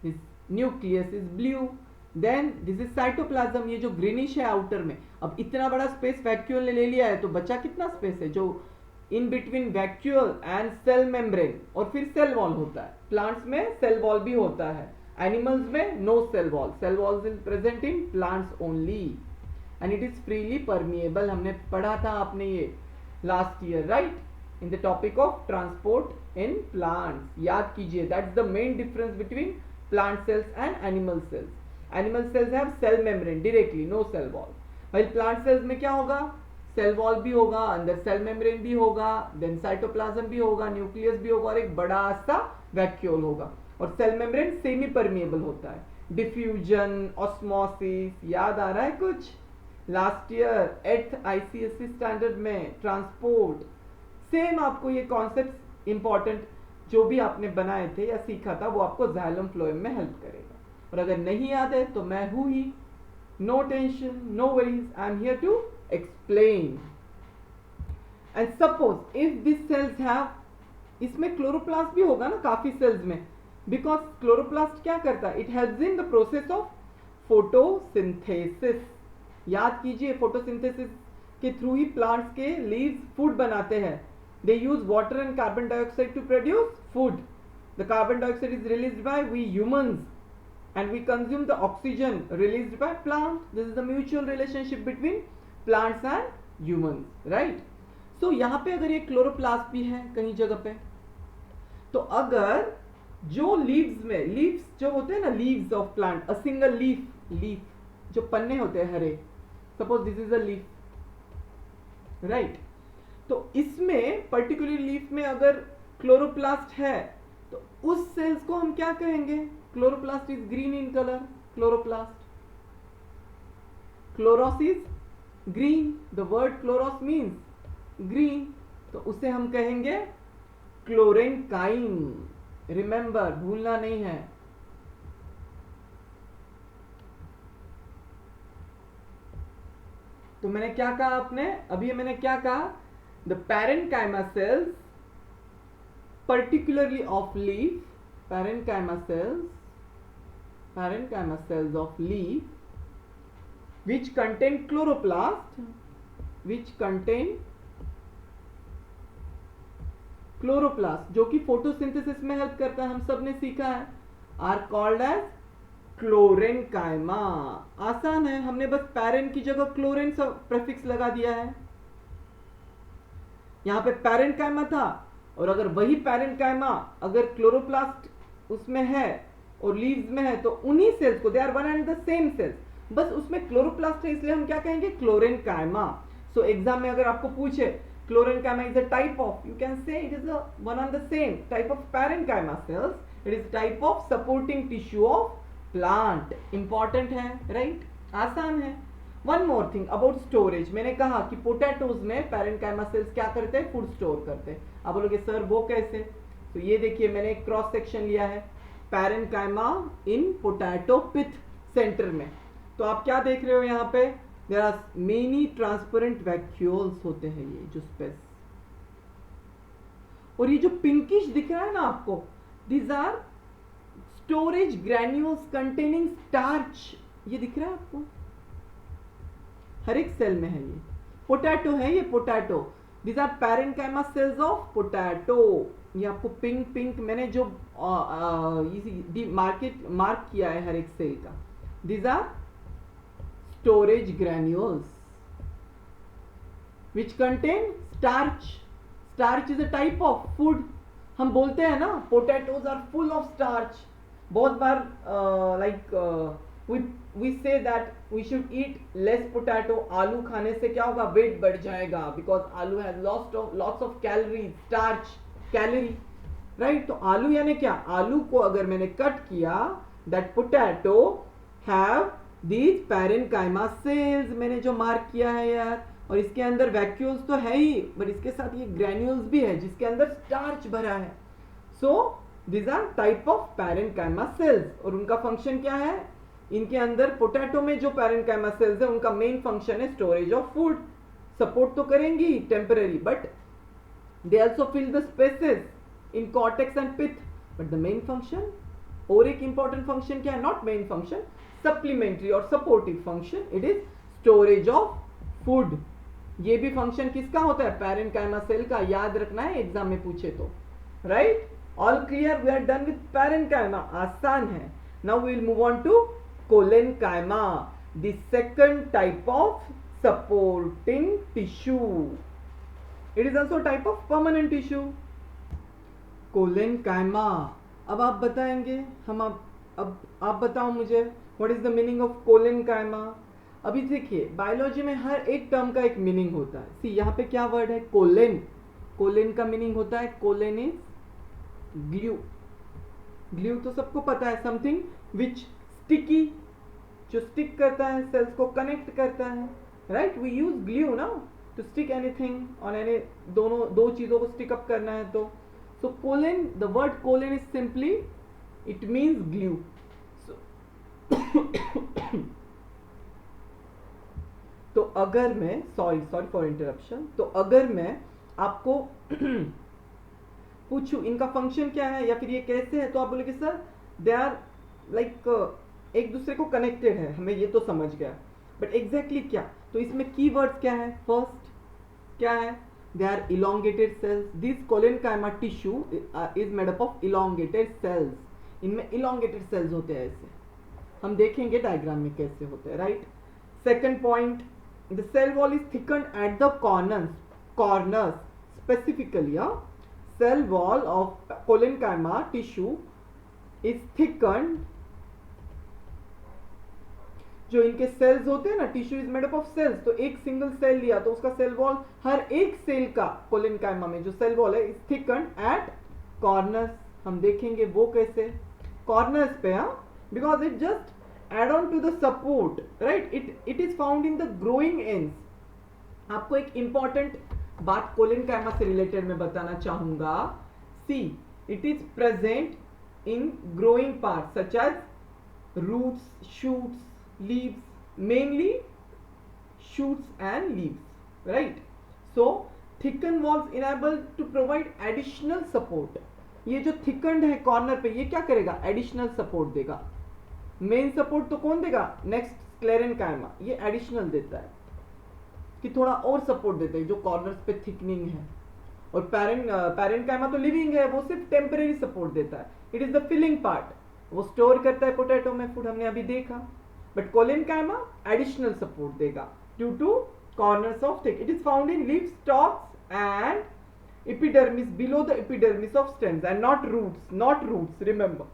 A: this nucleus is blue, then this is cytoplasm, ये जो ग्रीनिश है आउटर में। अब इतना बड़ा स्पेस वैक्यूल ने ले लिया है, तो बचा कितना स्पेस है, जो in between vacuole and cell membrane, और फिर सेल वॉल होता है, प्लांट्स में सेल वॉल भी होता है, एनिमल्स में no cell wall, cell walls is present in plants only, and it is freely permeable, हमने पढ़ा था आपने ये last year, right, in the topic of transport in plants, याद कीजिए, that's the main difference between plant cells and animal cells. Animal cells have cell membrane directly, no cell wall, while plant cells में क्या होगा, cell wall भी होगा, अंदर cell membrane भी होगा, then cytoplasm भी होगा, nucleus भी होगा, और एक बड़ा सा vacuole होगा, और cell membrane semi permeable होता है, diffusion, osmosis, याद आ रहा है कुछ, last year 8th ICSE standard में transport, सेम आपको ये कॉन्सेप्ट इंपॉर्टेंट जो भी आपने बनाए थे या सीखा था, वो आपको जाइलम फ्लोएम में हेल्प करेगा, और अगर नहीं याद है तो मैं हूं ही, no tension, no worries, I am here to explain. And suppose if this cells have, इसमें क्लोरोप्लास्ट भी होगा ना काफी सेल्स में, बिकॉज क्लोरोप्लास्ट क्या करता है, it helps in the process of photosynthesis, याद कीजिए फोटोसिंथेसिस के थ्रू ही प्लांट्स के लीव्स फूड बनाते हैं. They use water and carbon dioxide to produce food. The carbon dioxide is released by we humans and we consume the oxygen released by plant. This is the mutual relationship between plants and humans, right? So यहाँ पे अगर ये chloroplast भी है कहीं जगह पे, तो अगर जो लीव्स में, लीव्स जो होते हैं ना, leaves of plant, a single leaf जो पन्ने होते हैं हरे, suppose this is a leaf, right? तो इसमें पर्टिकुलर लीफ में अगर क्लोरोप्लास्ट है तो उस सेल्स को हम क्या कहेंगे? Chloroplast is green in color. Chloroplast. Chloros is green. The word chloros means green. तो उसे हम कहेंगे क्लोरेनकाइम. Remember, भूलना नहीं है. तो मैंने क्या कहा आपने? अभी मैंने क्या कहा? The parenchyma cells, particularly of leaf, parenchyma cells of leaf which contain chloroplast, जो कि फोटोसिंथेसिस में हेल्प करता है, हम सब ने सीखा है, are called as क्लोरेनकाइमा. आसान है, हमने बस पैरेन की जगह क्लोरेन प्रेफिक्स लगा दिया है. यहां पे पैरेनकाइमा था, और अगर वही पैरेनकाइमा अगर क्लोरोप्लास्ट उसमें है और लीव्स में है, तो उन्हीं सेल्स को, they are one and the same cells, बस उसमें क्लोरोप्लास्ट है, इसलिए हम क्या कहेंगे? क्लोरेनकाइमा. सो एग्जाम में अगर आपको पूछे chlorenchyma is a type of, you can say it is a one and the same type of parenchyma cells. It is type of supporting tissue of plant. Important है, right? आसान है. One more thing about storage. मैंने कहा कि potatoes में parenchyma sales क्या करते हैं? फूड स्टोर करते हैं. आप बोलोगे सर वो कैसे? तो ये देखिए, मैंने एक क्रॉस सेक्शन लिया है parenchyma in potato pith center में. तो आप क्या देख रहे हो यहाँ पे? There are many transparent vacuoles होते हैं ये जो स्पेस, और ये जो पिंकिश दिख रहा है ना आपको, these are storage granules containing starch. ये दिख रहा है आपको? हर एक सेल में है. ये पोटैटो है, ये potato. These are parenchyma cells of potato. ये आपको पिंक मैंने जो मार्क किया है हर एक सेल का, these are storage granules which contain starch. Starch is a type of food. हम बोलते हैं ना potatoes are full of starch. बहुत बार we say that we should eat less potato. आलू खाने से क्या होगा? वेट बढ़ जाएगा, because आलू has lots of calories, starch, calorie, right? तो आलू यानी क्या? आलू को अगर मैंने कट किया, that potato have these parenchyma cells, मैंने जो मार्क किया है यार, और इसके अंदर वैक्यूल्स तो है ही, बट इसके साथ ये ग्रैन्यूल्स भी है जिसके अंदर स्टार्च भरा है. सो these are type of parenchyma cells. और उनका फंक्शन क्या है? इनके अंदर पोटैटो में जो पैरेनकाइमा सेल्स है उनका मेन फंक्शन है स्टोरेज ऑफ फूड. सपोर्ट तो करेंगी temporary, but they also fill the spaces in cortex and pith. But the main function, और एक इंपॉर्टेंट फंक्शन क्या है? नॉट मेन फंक्शन, सप्लीमेंट्री और supportive function. It is storage of food. ये भी function किसका होता है? पैरेनकाइमा सेल का. याद रखना है, एग्जाम में पूछे तो, right? All clear? We are done with parenchyma. आसान है. Now we will move on to collenchyma, the second type of supporting tissue. It is also a type of permanent tissue. collenchyma. अब आप बताएंगे, हम अब आप बताओ मुझे, what is the meaning of collenchyma? अभी देखिए, बायोलॉजी में हर एक टर्म का एक मीनिंग होता है. सी यहाँ पे क्या वर्ड है? कोलेन. कोलेन का मीनिंग होता है, कोलेन इज ग्लू. ग्लू तो सबको पता है, समथिंग विच स्टिकी, जो स्टिक करता है, सेल्स को कनेक्ट करता है, राइट? वी यूज ग्लू ना to stick anything on any, दो चीजों को स्टिक अप करना है तो. सो कोलेन, द वर्ड कोलेन is simply, it means glue. तो अगर मैं, सॉरी फॉर इंटरप्शन, तो अगर मैं आपको पूछूं इनका फंक्शन क्या है या फिर ये कैसे है, तो आप बोलोगे सर दे आर लाइक एक दूसरे को कनेक्टेड है, हमें ये तो समझ गया, बट एग्जैक्टली क्या? तो इसमें कीवर्ड्स क्या है? फर्स्ट क्या है? They are elongated cells. This collenchyma tissue is made up of elongated cells. इनमें इलोंगेटेड सेल्स होते हैं. ऐसे हम देखेंगे डायग्राम में कैसे होते हैं, right. Second point, the cell wall is thickened at the corners. Specifically cell wall of collenchyma tissue is thickened. जो इनके सेल्स होते हैं ना, tissue is made up of cells, तो एक सिंगल सेल लिया तो उसका सेल वॉल, हर एक सेल का कोलेनकाइमा में जो सेल वॉल है इज थिकन्ड एट कॉर्नर्स. हम देखेंगे वो कैसे. कॉर्नर्स पे, because it just add on to the support, right. It is found in the growing ends. आपको एक इंपॉर्टेंट बात कोलेनकाइमा से रिलेटेड मैं बताना चाहूंगा. See, it is present in growing part such as roots, shoots, leaves, mainly shoots and leaves, right. So thickened walls enable to provide additional support. ये जो thickened है कॉर्नर पे, ये क्या करेगा? एडिशनल सपोर्ट देगा. मेन सपोर्ट तो कौन देगा? Next sclerenchyma. ये एडिशनल देता है कि थोड़ा और सपोर्ट देता है जो कॉर्नर्स पे थिकनिंग है. और पैरेन्काइमा तो लिविंग है, वो सिर्फ टेम्परेरी सपोर्ट देता है. It is the filling part. वो स्टोर करता है पोटैटो में फूड, हमने अभी देखा. But कोलेनकाइमा एडिशनल सपोर्ट देगा due to corners of thick. It is found in leaf stalks and epidermis, below the epidermis of stems, and not roots. Not roots. Remember,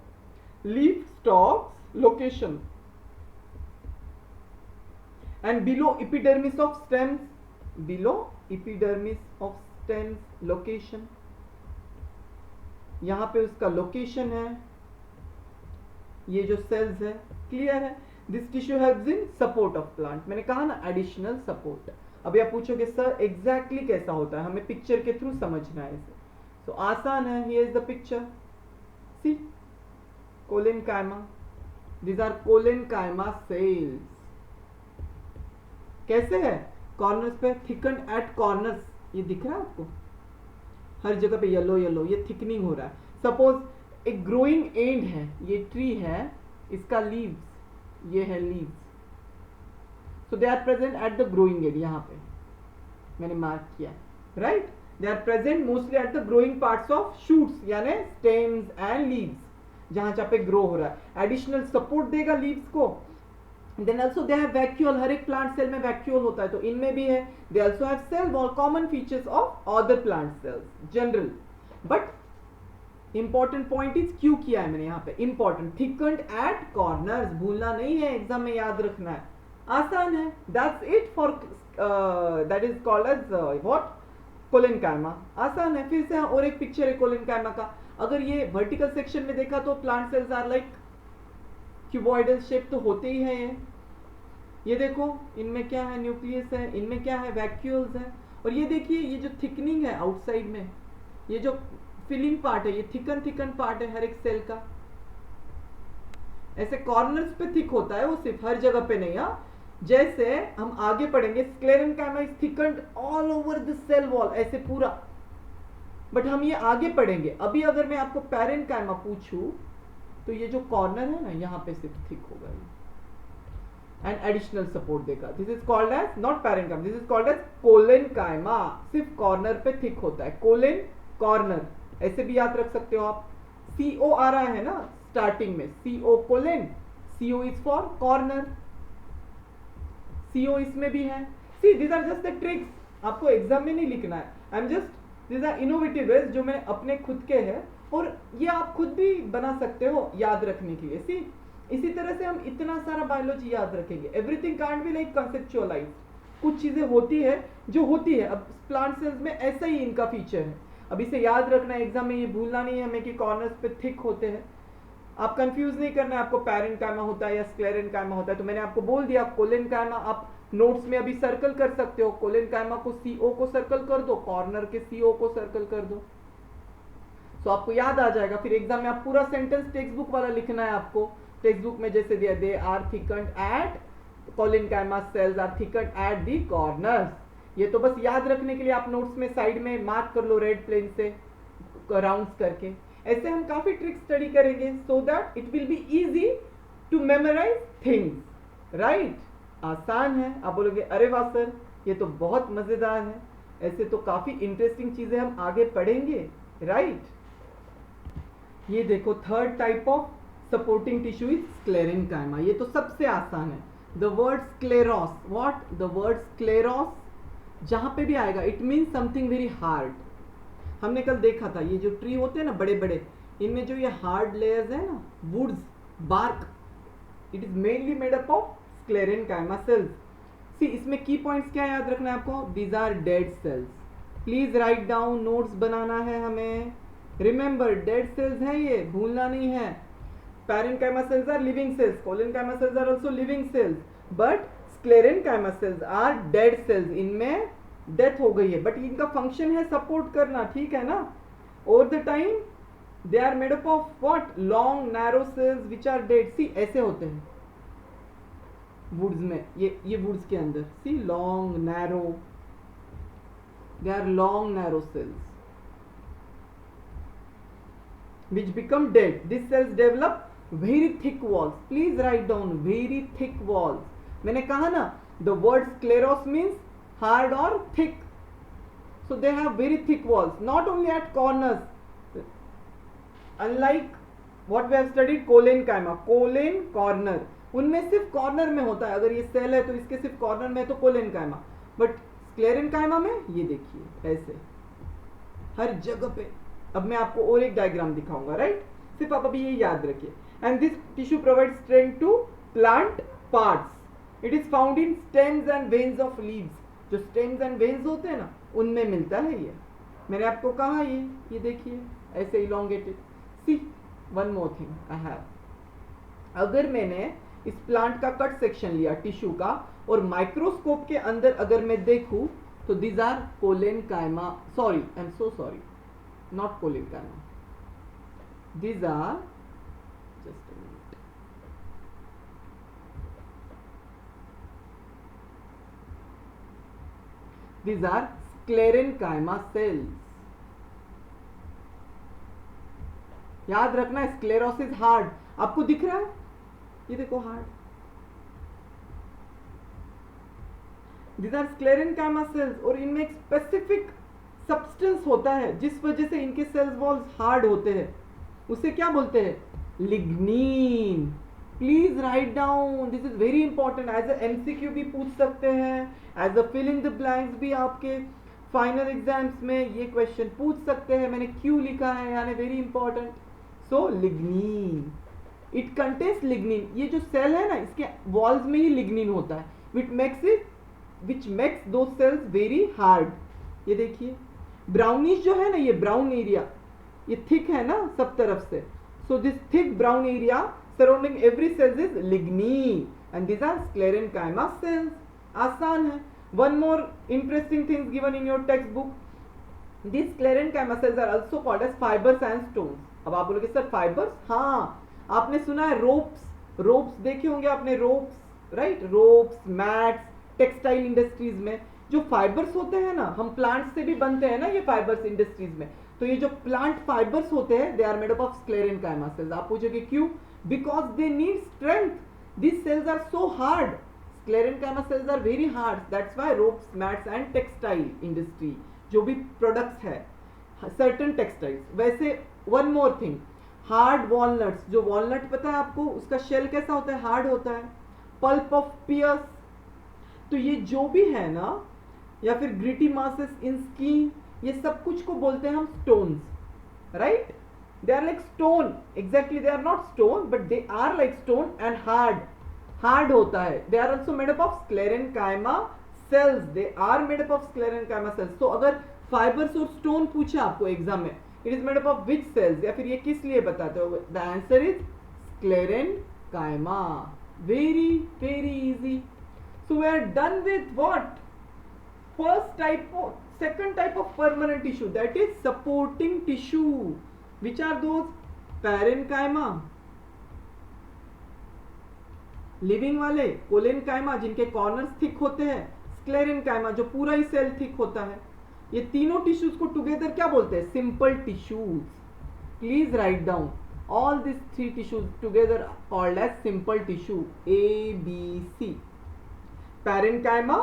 A: leaf stalks location and below epidermis of stems. Below epidermis of stems location. यहाँ पे उसका location है. ये जो sales है, clear है. This tissue helps in support of plant. मैंने कहा ना एडिशनल सपोर्ट. अभी आप पूछोगे सर एग्जैक्टली कैसा होता है, हमें पिक्चर के थ्रू समझना है इसे. तो आसान है. Here is the picture. See, collenchyma. These are collenchyma cells. कैसे है? कॉर्नर्स पे थिकन्ड एट कॉर्नर्स. ये दिख रहा है आपको? हर जगह पे येलो येलो, ये थिकनिंग हो रहा है. सपोज एक ग्रोइंग एंड है, ये ट्री है, इसका लीव्स, ये है leaves. So they are present at the growing end. यहाँ पे मैंने मार्क किया, right. They are present mostly at the growing parts of shoots, यानी स्टेम्स एंड लीव्स, जहां जहां पे ग्रो हो रहा है. एडिशनल सपोर्ट देगा लीव्स को. Then also they have vacuole. हर एक प्लांट सेल में वैक्यूल होता है, तो इनमें भी है. They also have cell wall, common features of other plant cells general. But important point is क्यों किया है मैंने यहाँ पे इंपॉर्टेंट. थिकन्ड at corners. भूलना नहीं है, एग्जाम में याद रखना है. आसान है. That's it for that is called as what? Collenchyma. आसान है. फिर से और एक पिक्चर है कोलेनकाइमा का. अगर ये वर्टिकल सेक्शन में देखा तो plant cells are like cuboidal shape तो होते ही है. ये देखो, इनमें क्या है? न्यूक्लियस है. इनमें क्या है? वैक्यूल्स है. और ये देखिए, ये जो थिकनिंग है आउटसाइड में, ये जो फिलिंग पार्ट है, ये थिकन पार्ट है हर एक सेल का. ऐसे कॉर्नर्स पे थिक होता है, वो सिर्फ हर जगह पे नहीं. जैसे हम आगे पढ़ेंगे, sclerenchyma is thickened all over the cell wall, ऐसे पूरा. बट हम ये आगे पढ़ेंगे. अभी अगर मैं आपको पैरेन्काइमा पूछूं तो ये जो कॉर्नर है ना, यहाँ पे सिर्फ थिक होगा एंड एडिशनल सपोर्ट देगा. This is called as not parenchyma, this is called as collenchyma. सिर्फ कॉर्नर पे थिक होता है. कोलेन, कॉर्नर, ऐसे भी याद रख सकते हो आप. CO आ रहा है ना स्टार्टिंग में, CO कोलेन. CO is for corner. CO इसमें भी है. See, these are just the tricks. आपको एग्जाम में नहीं लिखना है. I am just, these are innovative ways जो मैं अपने खुद के हैं, और ये आप खुद भी बना सकते हो याद रखने के लिए. सी, इसी तरह से हम इतना सारा बायोलॉजी याद रखेंगे. Everything can't be like conceptualise. कुछ चीजें होती है जो होती है. अब प्लांट सेल्स में ऐसा ही इनका फीचर है. अब इसे याद रखना है एग्जाम में, ये भूलना नहीं है हमें कि कॉर्नर्स पे थिक होते हैं. आप कंफ्यूज नहीं करना है आपको पैरेन्काइमा होता है या स्क्लेरेनकाइमा होता है. तो मैंने आपको बोल दिया, कोलेनकाइमा आप नोट्स में अभी सर्कल कर सकते हो. कोलेनकाइमा को CO को सर्कल कर दो, कॉर्नर के CO को सर्कल कर दो, तो आपको याद आ जाएगा. फिर एग्जाम में आप पूरा सेंटेंस टेक्स्ट बुक वाला लिखना है आपको. टेक्स्ट बुक में जैसे दिया, they are thickened at collenchyma cells are thickened at the corners. ये तो बस याद रखने के लिए आप नोट्स में साइड में मार्क कर लो रेड प्लेन से राउंड्स करके. ऐसे हम काफी ट्रिक्स स्टडी करेंगे so that it will be easy to memorize things, right. आसान है। आप बोलोगे अरे वाह सर ये तो बहुत मजेदार है, ऐसे तो काफी इंटरेस्टिंग चीजें हम आगे पढ़ेंगे, राइट। ये देखो third type of supporting tissue is sclerenchyma, ये तो सबसे आसान है। The word स्क्लेरोस, what the word स्क्लेरोस जहां पे भी आएगा it means something very hard. हमने कल देखा था ये जो ट्री होते हैं ना बड़े बड़े, इनमें जो ये हार्ड लेयर्स है ना, woods, bark, it is mainly made up of sclerenchyma cells. See इसमें की पॉइंट्स क्या याद रखना है आपको, these are dead cells. Please write down, notes बनाना है हमें। रिमेंबर डेड सेल्स है ये, भूलना नहीं है। Parenchyma cells are living cells, collenchyma cells are also living cells, but sclerenchyma cells are dead cells, इनमें डेथ हो गई है, बट इनका फंक्शन है सपोर्ट करना, ठीक है ना। Over the time they are made up of what, long narrow cells which are dead. See ऐसे होते हैं वुड्स में, ये वुड्स के अंदर see long narrow, they are long narrow cells which become dead. These cells develop very thick walls. Please write down very thick walls. मैंने कहा ना the word scleros means hard or thick. So they have very thick walls. Not only at corners. Unlike what we have studied collenchyma, कोलेन corner, उनमें सिर्फ corner में होता है। अगर ये सेल है तो इसके सिर्फ कॉर्नर में है तो कोलेनकाइमा, बट स्क्लेरेन्काइमा में ये देखिए ऐसे हर जगह पे। अब मैं आपको और एक डायग्राम दिखाऊंगा, राइट। सिर्फ आप अभी ये याद रखिए। And this tissue provide strength to plant parts. It is found in stems and veins of leaves. जो स्टेम्स एंड वेन्स होते हैं ना उनमें मिलता है ये। मैंने आपको कहा ये देखिए ऐसे elongated. See one more thing I have, अगर मैंने इस प्लांट का कट सेक्शन लिया टिश्यू का और माइक्रोस्कोप के अंदर अगर मैं देखूं तो these are collenchyma, sorry I am so sorry, not collenchyma, these are, just a minute, these are sclerenchyma cells। याद रखना स्क्लेरोसिस हार्ड, आपको दिख रहा है ये देखो hard, these are sclerenchyma cells। और इनमें एक स्पेसिफिक सब्सटेंस होता है जिस वजह से इनके सेल्स वॉल्स हार्ड होते हैं, उसे क्या बोलते हैं, lignin. Please write down, this is very important. As a MCQ भी पूछ सकते हैं, as a fill in the blanks भी आपके फाइनल एग्जाम्स में ये क्वेश्चन पूछ सकते हैं। मैंने क्यों लिखा है यानी very important. So lignin, it contains lignin. ये जो सेल है ना इसके वॉल्स में ही लिग्नीन होता है, विच मेक्स दो सेल्स वेरी हार्ड। ये देखिए ब्राउनिश जो है ना, ये ब्राउन एरिया, ये थिक है ना सब तरफ से। So this thick brown area surrounding every cells is lignin and this are sclerenchyma cells. आसान है। One more interesting things given in your text book, this sclerenchyma cells are also called as fibres and stones. अब आप बोलोगे sir fibres, हाँ आपने सुना है ropes, ropes देखे होंगे आपने, ropes right, ropes, mats, textile industries में जो फाइबर्स होते हैं ना, हम प्लांट से भी बनते हैं ना ये फाइबर्स इंडस्ट्रीज में। तो ये जो प्लांट फाइबर्स होते हैं they are made up of sclerenchyma cells. आप पूछोगे क्यों, because they need strength, this cells are so hard, sclerenchyma cells are very hard, that's why ropes, mats and textile industry जो भी प्रोडक्ट्स है, certain textiles. वैसे one more thing, hard walnuts, जो walnut पता है आपको उसका शेल कैसा होता है, हार्ड होता है। पल्प ऑफ पियर्स, तो ये जो भी है ना, या फिर ग्रिटी मासेस इन स्किन, ये सब कुछ को बोलते हैं हम stones, right. They are like stone, exactly they are not stone but they are like stone and hard, hard होता है। They are also made up of sclerenchyma cells, they are made up of sclerenchyma cells. तो अगर fibres और stone पूछे आपको exam में, it is made up of which cells, या फिर ये किस लिए बताते हो, the answer is sclerenchyma. Very very easy. So we are done with what? First type of, second type of permanent tissue, that is supporting tissue. Which are those? Parenchyma, living वाले, collenchyma जिनके corners thick होते हैं, sclerenchyma जो पूरा ही cell thick होता है। ये तीनों टिश्यूज को टुगेदर क्या बोलते हैं, simple tissues. Please write down all these three tissues together called as simple tissue, A B C। Parenchyma,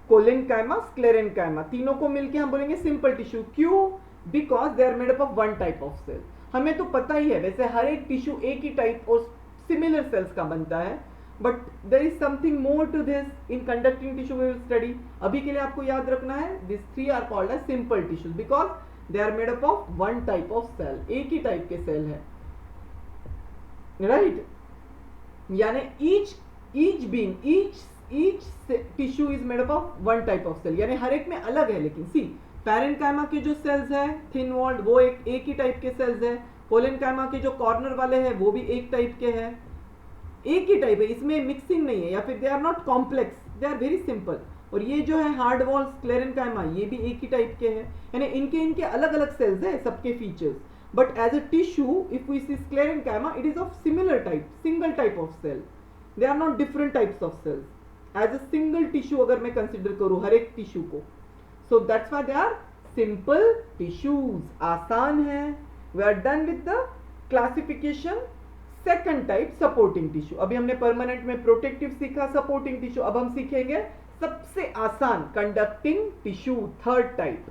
A: collenchyma, sclerenchyma, तीनों को मिलके हम बोलेंगे सिंपल टिश्यू। क्यों? Because they are made up of one type of cell. हमें तो पता ही है वैसे हर एक टिश्यू एक ही टाइप और सिमिलर सेल्स का बनता है, but there is something more to this in conducting tissue we will study. अभी के लिए आपको याद रखना है this three are called as simple tissues because they are made up of one type of cell, एक ही टाइप के सेल है, राइट? यानी each being each tissue is made up of one type of cell, यानी हर एक में अलग है। लेकिन सी पैरेन्काइमा के जो सेल्स है थिन वॉल्ड वो एक ही टाइप के सेल्स है, कोलिनकाइमा के जो कॉर्नर वाले हैं वो भी एक टाइप के हैं, एक ही टाइप है, इसमें मिक्सिंग नहीं है, या फिर they are not complex, they are very simple. और ये जो है हार्ड वॉल स्क्लेरेनकाइमा ये भी एक ही टाइप के हैं, यानी इनके अलग अलग सेल्स है सबके features, but as a tissue if we see sclerenchyma it is of similar type, single type of cell, they are not different types of cells. As a single tissue अगर मैं कंसिडर करूं हर एक tissue को, so that's why they are simple tissues. आसान है। We are done with the classification. Second type supporting tissue. अभी हमने परमानेंट में प्रोटेक्टिव सीखा, सपोर्टिंग टिश्यू अब हम सीखेंगे सबसे आसान conducting tissue. Third type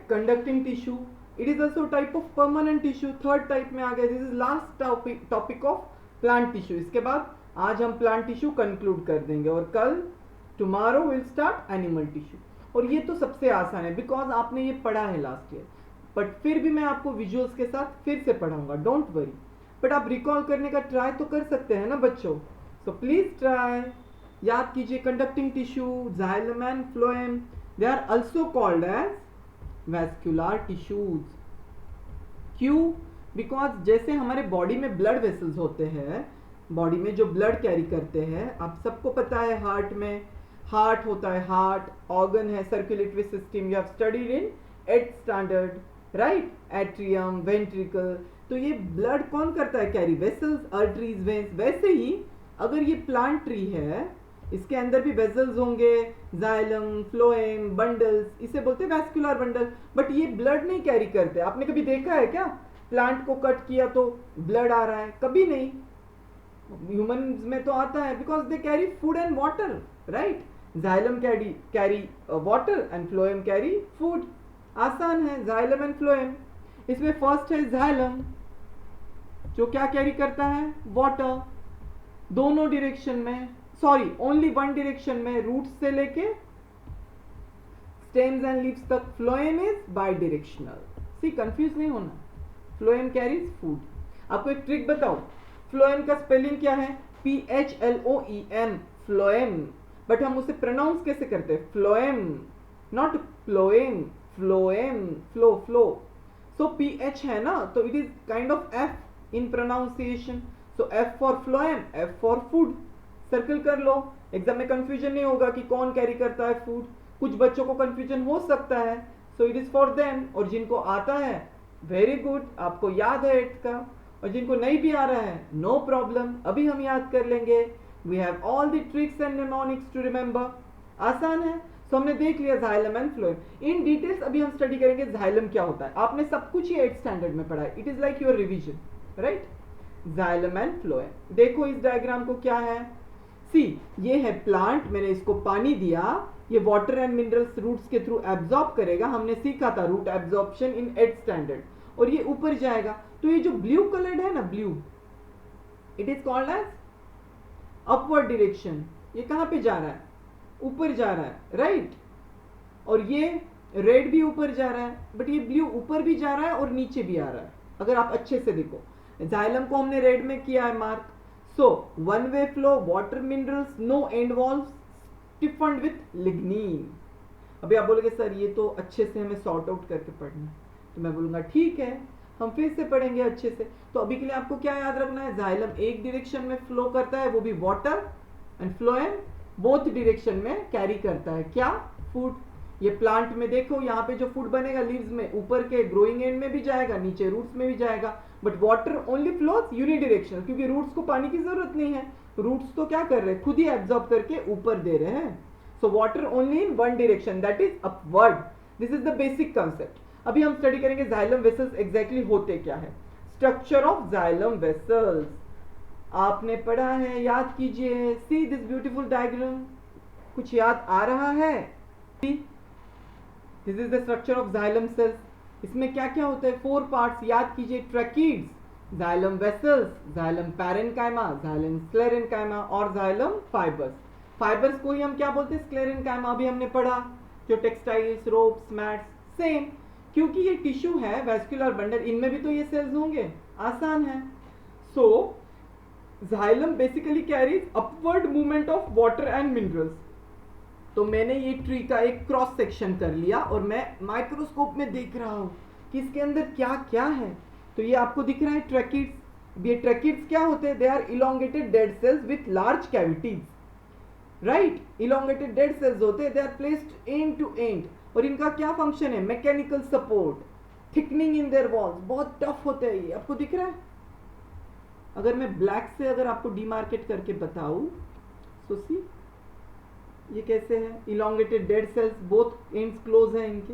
A: conducting tissue, it is also type of permanent tissue. Third type में आ गया। This is last topic of plant tissue. इसके बाद आज हम प्लांट टिश्यू कंक्लूड कर देंगे और कल tomorrow will start animal tissue. और ये तो सबसे आसान है बिकॉज आपने ये पढ़ा है लास्ट ईयर, बट फिर भी मैं आपको विजुअल्स के साथ फिर से पढ़ाऊंगा, डोंट वरी। बट आप रिकॉल करने का ट्राई तो कर सकते हैं ना बच्चों, सो प्लीज ट्राई। याद कीजिए conducting tissue, xylem and phloem, they are also called as vascular tissues. क्यों? बिकॉज जैसे हमारे बॉडी में ब्लड वेसल्स होते हैं, बॉडी में जो ब्लड कैरी करते हैं, आप सबको पता है हार्ट में हार्ट होता है, हार्ट ऑर्गन है, circulatory system you have studied in 8th standard, right? Atrium, ventricle, तो ये ब्लड कौन करता है कैरी? Vessels, arteries, veins. वैसे ही अगर ये प्लांट ट्री है, इसके अंदर भी वेसल्स होंगे, जाइलम, फ्लोएम, बंडल्स, इसे बोलते हैं वैस्कुलर बंडल, बट ये ब्लड नहीं कैरी करते। आपने कभी देखा है क्या प्लांट को कट किया तो ब्लड आ रहा है? कभी नहीं। ह्यूमंस में तो आता है because they carry food and water, right? Xylem carry water and phloem carry food. आसान है, जाइलम एंड फ्लोएम। इसमें फर्स्ट है जाइलम जो क्या कैरी करता है? वाटर, दोनों डायरेक्शन में, सॉरी ओनली वन डायरेक्शन में, रूट्स से लेके स्टेम्स एंड लीव्स तक। Phloem is bidirectional. See confuse नहीं होना, फ्लोएम कैरीज फूड। आपको एक ट्रिक बताओ, फ्लोएम का स्पेलिंग क्या है? PHLOEM, फ्लोएम, बट हम उसे प्रोनाउंस कैसे करते हैं? Phloem, not phloem, phloem, flow flow. So PH है ना, तो it is kind of F in pronunciation. So F for phloem, F for food. Circle कर लो, एग्जाम में कंफ्यूजन नहीं होगा कि कौन कैरी करता है फूड। कुछ बच्चों को कंफ्यूजन हो सकता है, so it is for them. और जिनको आता है वेरी गुड, आपको याद है 8th का, और जिनको नहीं भी आ रहा है नो प्रॉब्लम, अभी हम याद कर लेंगे। We have all the tricks and mnemonics to remember. आसान है। सो हमने देख लिया xylem and phloem. In details अभी हम स्टडी करेंगे जाइलम क्या होता है। आपने सब कुछ ही 8th स्टैंडर्ड में पढ़ा है, it is like your revision, right? Xylem and phloem. देखो इस डायग्राम को, क्या है? सी ये है प्लांट, मैंने इसको पानी दिया, ये वाटर एंड मिनरल्स रूट्स के थ्रू एब्जॉर्ब करेगा। हमने सीखा था root absorption in 8th standard. और ये ऊपर जाएगा, तो ये जो ब्लू कलर्ड है ना, blue, it is called as upward direction. ये कहां पे जा रहा है? ऊपर जा रहा है, राइट? और ये रेड भी ऊपर जा रहा है, बट ये ब्लू ऊपर भी जा रहा है और नीचे भी आ रहा है। अगर आप अच्छे से देखो, जाइलम को हमने रेड में किया है mark. So one way flow, water minerals, no end valve, stiffened with lignin. अभी आप बोलोगे सर ये तो अच्छे से हमें सॉर्ट आउट करके पढ़ना है, तो मैं बोलूंगा ठीक है, हम फिर से पढ़ेंगे अच्छे से। तो अभी के लिए आपको क्या याद रखना है? जाइलम एक डायरेक्शन में फ्लो करता है, वो भी water, and phloem both direction में कैरी करता है क्या? फूड। ये प्लांट में देखो, यहाँ पे जो फूड बनेगा लीव्स में, ऊपर के ग्रोइंग एंड में भी जाएगा, नीचे रूट्स में भी जाएगा, but water only flows unidirectional, क्योंकि रूट्स को पानी की जरूरत नहीं है। रूट्स तो क्या कर रहे हैं? खुद ही एब्जॉर्ब करके ऊपर दे रहे हैं। So water only in one direction, that is upward. This is the basic concept. अभी हम स्टडी करेंगे जाइलम वेसल्स एग्जैक्टली होते क्या है। Structure of xylem vessels. आपने पढ़ा है, याद कीजिए। सी दिस ब्यूटीफुल डायग्राम, कुछ याद आ रहा है? This is the structure of xylem cells. इसमें क्या क्या होता है? 4 पार्ट्स याद कीजिए। Tracheids, xylem vessels, xylem parenchyma, xylem sclerenchyma और जाइलम फाइबर्स। फाइबर्स को ही हम क्या बोलते हैं? स्क्लेरेन्काइमा। अभी हमने पढ़ा जो टेक्सटाइल्स, रोप्स, मैट्स, सेम, क्योंकि ये टिश्यू है वैस्कुलर बंडल, इनमें भी तो ये सेल्स होंगे, आसान है। So xylem basically carries upward movement of water and minerals. तो मैंने ये ट्री का एक क्रॉस सेक्शन कर लिया और मैं माइक्रोस्कोप में देख रहा हूं कि इसके अंदर क्या क्या है। तो ये आपको दिख रहा है ट्रैकिड्स। ये ट्रैकिड्स क्या होते हैं? They are elongated dead sales with large cavities, right? Elongated dead sales होते हैं, they are placed and to and. और इनका क्या फंक्शन है? Mechanical support, thickening in their walls. बहुत टफ होते हैं ये, आपको दिख रहा है? अगर मैं ब्लैक से अगर आपको डिमार्केट करके बताऊं, सो सी ये कैसे है? Elongated dead cells, both ends close है इनके।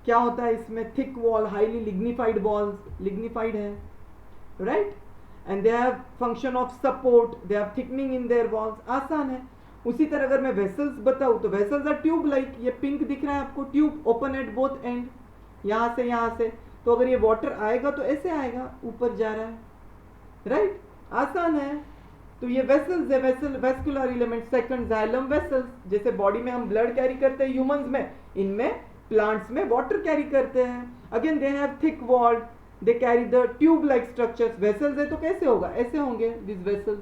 A: क्या होता है इसमें? Thick wall, highly lignified walls, lignified है, right? And they have function of support, they have thickening in their walls. आसान है। उसी तरह अगर मैं वेसल्स बताऊं तो वेसल्स आर ट्यूब लाइक। ये पिंक दिख रहा है आपको, tube, open at both end, यहां से यहां से। तो अगर ये वाटर आएगा तो ऐसे आएगा, ऊपर जा रहा है, राइट? आसान है। तो ये वेसल्स है, vessel vascular element. Second, xylem vessels, जैसे बॉडी में हम ब्लड कैरी करते हैं ह्यूमंस में, इनमें प्लांट्स में वाटर कैरी करते हैं। Again they have thick walled, they carry the tube like structures. Vessels है तो कैसे होगा? ऐसे होंगे this vessels,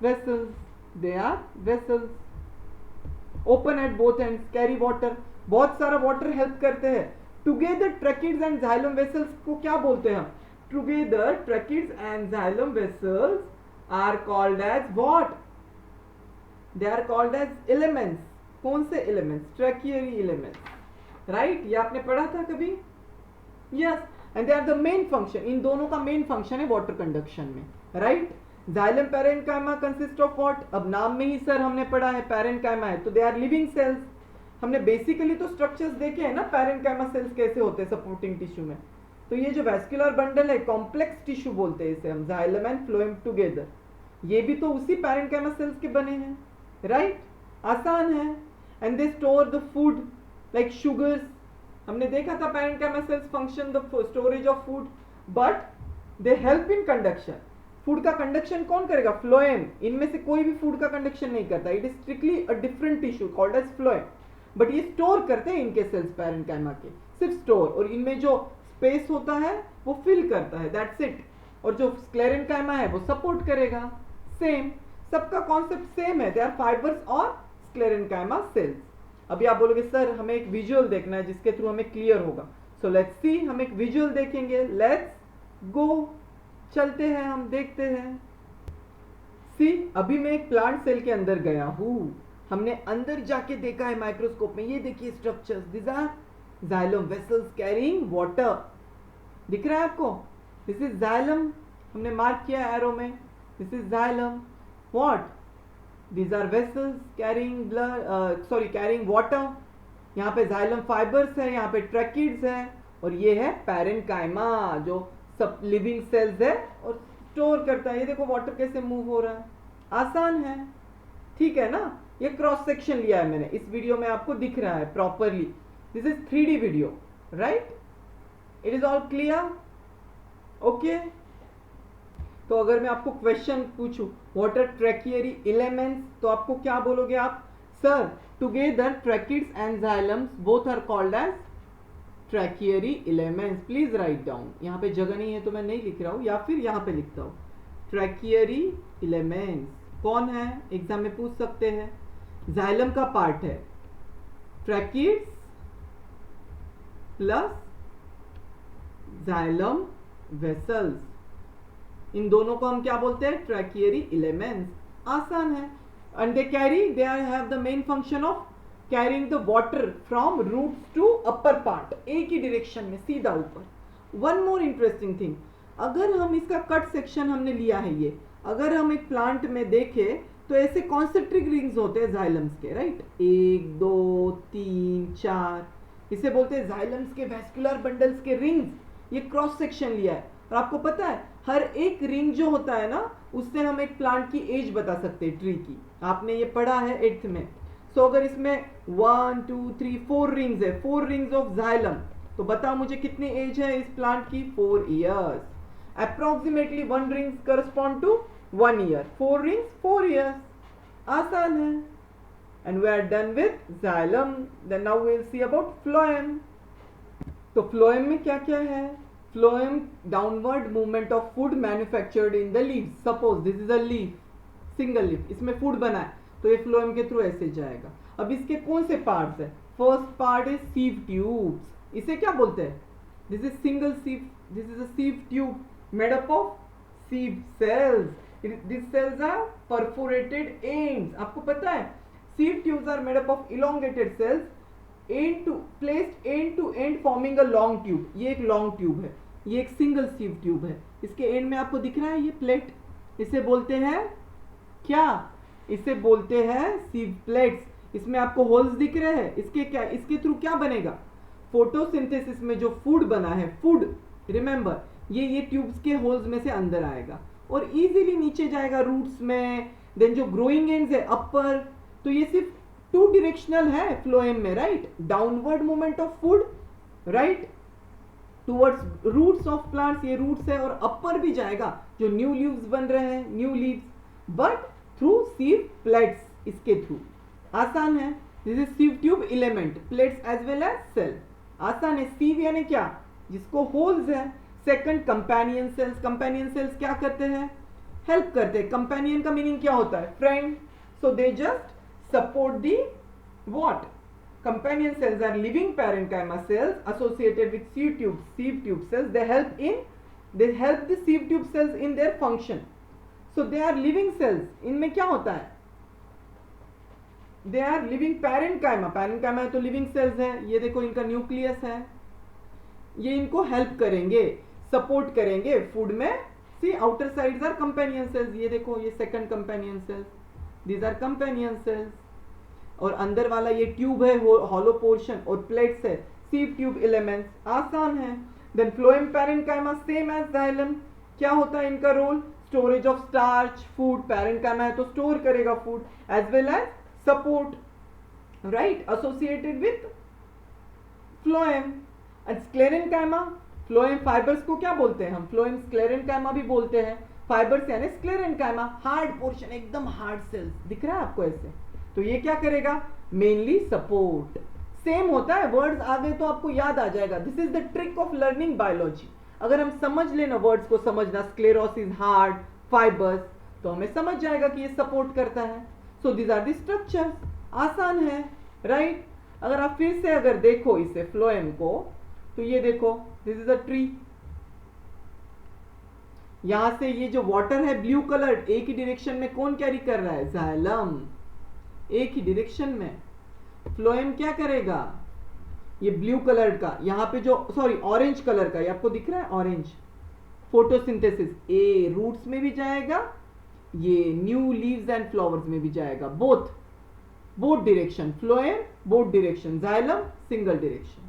A: vessels, they are vessels. Open at both ends, carry water, बहुत सारा वाटर हेल्प करते हैं। Together tracheids and xylem vessels को क्या बोलते हैं हम? Together tracheids and xylem vessels are called as what? They are called as elements. कौन से elements? Trachyary elements, right? ये आपने पढ़ा था कभी? Yes, and they are the main function. इन दोनों का main function है water conduction में, right? Xylem parenchyma consist of what? अब नाम में ही सर हमने पढ़ा है parenchyma है, तो they are living cells. हमने बेसिकली तो स्ट्रक्चर्स देखे हैं ना, parenchyma cells कैसे होते हैं सपोर्टिंग टिश्यू में। तो ये जो वैस्कुलर बंडल है, कॉम्प्लेक्स टिश्यू बोलते हैं इसे हम, जाइलम एंड फ्लोएम टुगेदर। ये भी तो उसी पैरेन्काइमा सेल्स के बने हैं, राइट? आसान है। And they store the food like sugars. हमने देखा था parenchyma sales function the storage of food, but they help in conduction. Food का कंडक्शन कौन करेगा? फ्लोएम। इनमें से कोई भी फूड का कंडक्शन नहीं करता, it is strictly a different tissue called as phloem. But ये स्टोर करते हैं इनके सेल्स पैरेन्काइमा के, सिर्फ स्टोर, और इनमें जो स्पेस होता है वो फिल करता है, दैट्स इट। और जो स्क्लेरेन्काइमा है वो सपोर्ट करेगा। सेम, सबका कॉन्सेप्ट सेम है, दे आर फाइबर्स और स्क्लेरेन्काइमा सेल्स। अभी आप बोलोगे सर हमें एक विजुअल देखना है जिसके थ्रू हमें क्लियर होगा। सो लेट्स सी, हम एक विजुअल देखेंगे। लेट्स गो, चलते हैं, हम देखते हैं। सी, अभी मैं एक प्लांट सेल के अंदर गया हूं, हमने अंदर जाके देखा है माइक्रोस्कोप में। ये देखिए structures, this are xylem vessels carrying water. दिख रहा है आपको? दिस इज जाइलम, हमने मार्क किया एरो में। This is xylem. What? These are vessels carrying blood, carrying water. यहाँ पे जाइलम फाइबर्स है, यहाँ पे ट्रैकिड्स है, और ये है पैरेन्काइमा जो सब लिविंग सेल्स है और स्टोर करता है। ये देखो वाटर कैसे मूव हो रहा है, आसान है, ठीक है ना? ये क्रॉस सेक्शन लिया है मैंने, इस वीडियो में आपको दिख रहा है properly. This is 3D video, right? It is all clear? Okay. तो अगर मैं आपको क्वेश्चन पूछूं व्हाट आर ट्रैकियरी एलिमेंट्स, तो आपको क्या बोलोगे आप? Sir, together tracheids and xylems both are called as tracheary elements. Please write down. यहाँ पे जगह नहीं है तो मैं नहीं लिख रहा हूँ, या फिर यहाँ पे लिखता हूँ ट्रैकियरी एलिमेंट्स। कौन है? एग्जाम में पूछ सकते हैं। जाइलम का पार्ट है ट्रैकिड्स प्लस जाइलम वेसल्स, इन दोनों को हम क्या बोलते हैं? Tracheary elements. आसान है। And they carry, they have the main function of carrying the water from roots to upper part, एक ही डायरेक्शन में, सीधा ऊपर। वन मोर इंटरेस्टिंग थिंग, अगर हम इसका कट सेक्शन हमने लिया है, ये अगर हम एक प्लांट में देखें तो ऐसे कॉन्सेंट्रिक रिंग्स होते हैं जाइलम्स के, राइट? 1 2 3 4, इसे बोलते हैं जाइलम्स के वैस्कुलर बंडल्स के रिंग्स। ये क्रॉस सेक्शन लिया है। और आपको पता है हर एक रिंग जो होता है ना, उससे हम एक प्लांट की एज बता सकते हैं, ट्री की। आपने ये पढ़ा है 8th में। सो अगर इसमें 1 2 3 4 रिंग्स है, 4 रिंग्स ऑफ जाइलम, तो बताओ मुझे कितनी एज है इस प्लांट की? 4 years. Approximately 1 rings correspond to 1 year, 4 rings 4 years. आसान है। And we are done with xylem. Then now we will see about phloem. तो फ्लोएम में क्या क्या है? Phloem downward movement of food manufactured in the leaves. Suppose this is a leaf, single leaf, इसमें food बना है, तो ये फ्लोएम के थ्रू ऐसे जाएगा। अब इसके कौन से पार्ट्स है? First part is sieve tubes. इसे क्या बोलते हैं? This is single sieve, this is a sieve tube made up of sieve cells. This cells are perforated ends. आपको पता है sieve tubes are made up of elongated cells placed end to end forming a long tube। ये एक long tube है, ये एक single sieve tube है। इसके एंड में आपको दिख रहा है ये प्लेट, इसे बोलते हैं क्या? इसे बोलते हैं सीव प्लेट्स। इसमें आपको होल्स दिख रहे हैं, इसके क्या, इसके थ्रू क्या बनेगा? फोटोसिंथेसिस में जो फूड बना है, फूड रिमेंबर, ये ट्यूब्स के होल्स में से अंदर आएगा और इजीली नीचे जाएगा रूट्स में। देन जो ग्रोइंग एंड्स है अपर, तो ये सिर्फ 2 डायरेक्शनल है फ्लोएम में, right? Downward movement of food, right, towards roots of plants, ये रूट्स है, और अपर भी जाएगा जो न्यू लीव्स बन रहे हैं, new leaves, but through sieve plates, इसके थ्रू। आसान है। This is sieve tube element, plates as well as cell. आसान है। सीव यानी क्या? जिसको होल्स है। Second companion cells. Companion cells क्या करते हैं? हेल्प करते हैं। कंपेनियन का मीनिंग क्या होता है? Friend. So they just support the what? Companion cells are living parenchyma cells associated with sieve tube cells. They help the sieve tube cells in their function. So they are living cells. इनमें क्या होता है? They are living parenchyma। parenchyma तो living cells है। ये देखो इनका nucleus है, ये इनको हेल्प करेंगे, सपोर्ट करेंगे फूड में। See outer sides are companion cells. ये देखो ये second companion cells, these are companion cells. और अंदर वाला ये ट्यूब है, हॉलो पोर्शन, और प्लेट्स है, सीव ट्यूब एलिमेंट्स। आसान है। Then phloem parenchyma same as xylem. क्या होता है इनका role? Storage of starch, food. Parenchyma है तो स्टोर करेगा food, as well as support, right, associated with phloem. And sclerenchyma, phloem fibres को क्या बोलते हैं हम? फ्लोएम स्क्लेरेन्काइमा भी बोलते हैं। फाइबर्स यानी स्क्लेरेन्काइमा, हार्ड पोर्शन, एकदम हार्ड सेल्स। दिख रहा है आपको ऐसे? तो ये क्या करेगा? Mainly support. सेम होता है, वर्ड्स आ गए तो आपको याद आ जाएगा। This is the trick of learning biology. अगर हम समझ लेना वर्ड्स को समझना, स्क्लेरोसिस, हार्ड, फाइबर्स, तो हमें समझ जाएगा कि ये सपोर्ट करता है। So these are the structures. आसान है, राइट? अगर आप फिर से अगर देखो इसे फ्लोएम को, तो ये देखो दिस इज अ ट्री। यहां से ये जो वाटर है ब्लू कलर, एक ही डायरेक्शन में कौन कैरी कर रहा है? जाइलम। एक ही डायरेक्शन में। फ्लोएम क्या करेगा? ये ब्लू कलर का, यहां पे जो सॉरी ऑरेंज कलर का, ये आपको दिख रहा है ऑरेंज, फोटोसिंथेसिस, ए रूट्स में भी जाएगा, ये न्यू लीव्स एंड फ्लावर्स में भी जाएगा। Both direction. Phloem both direction, xylem single direction.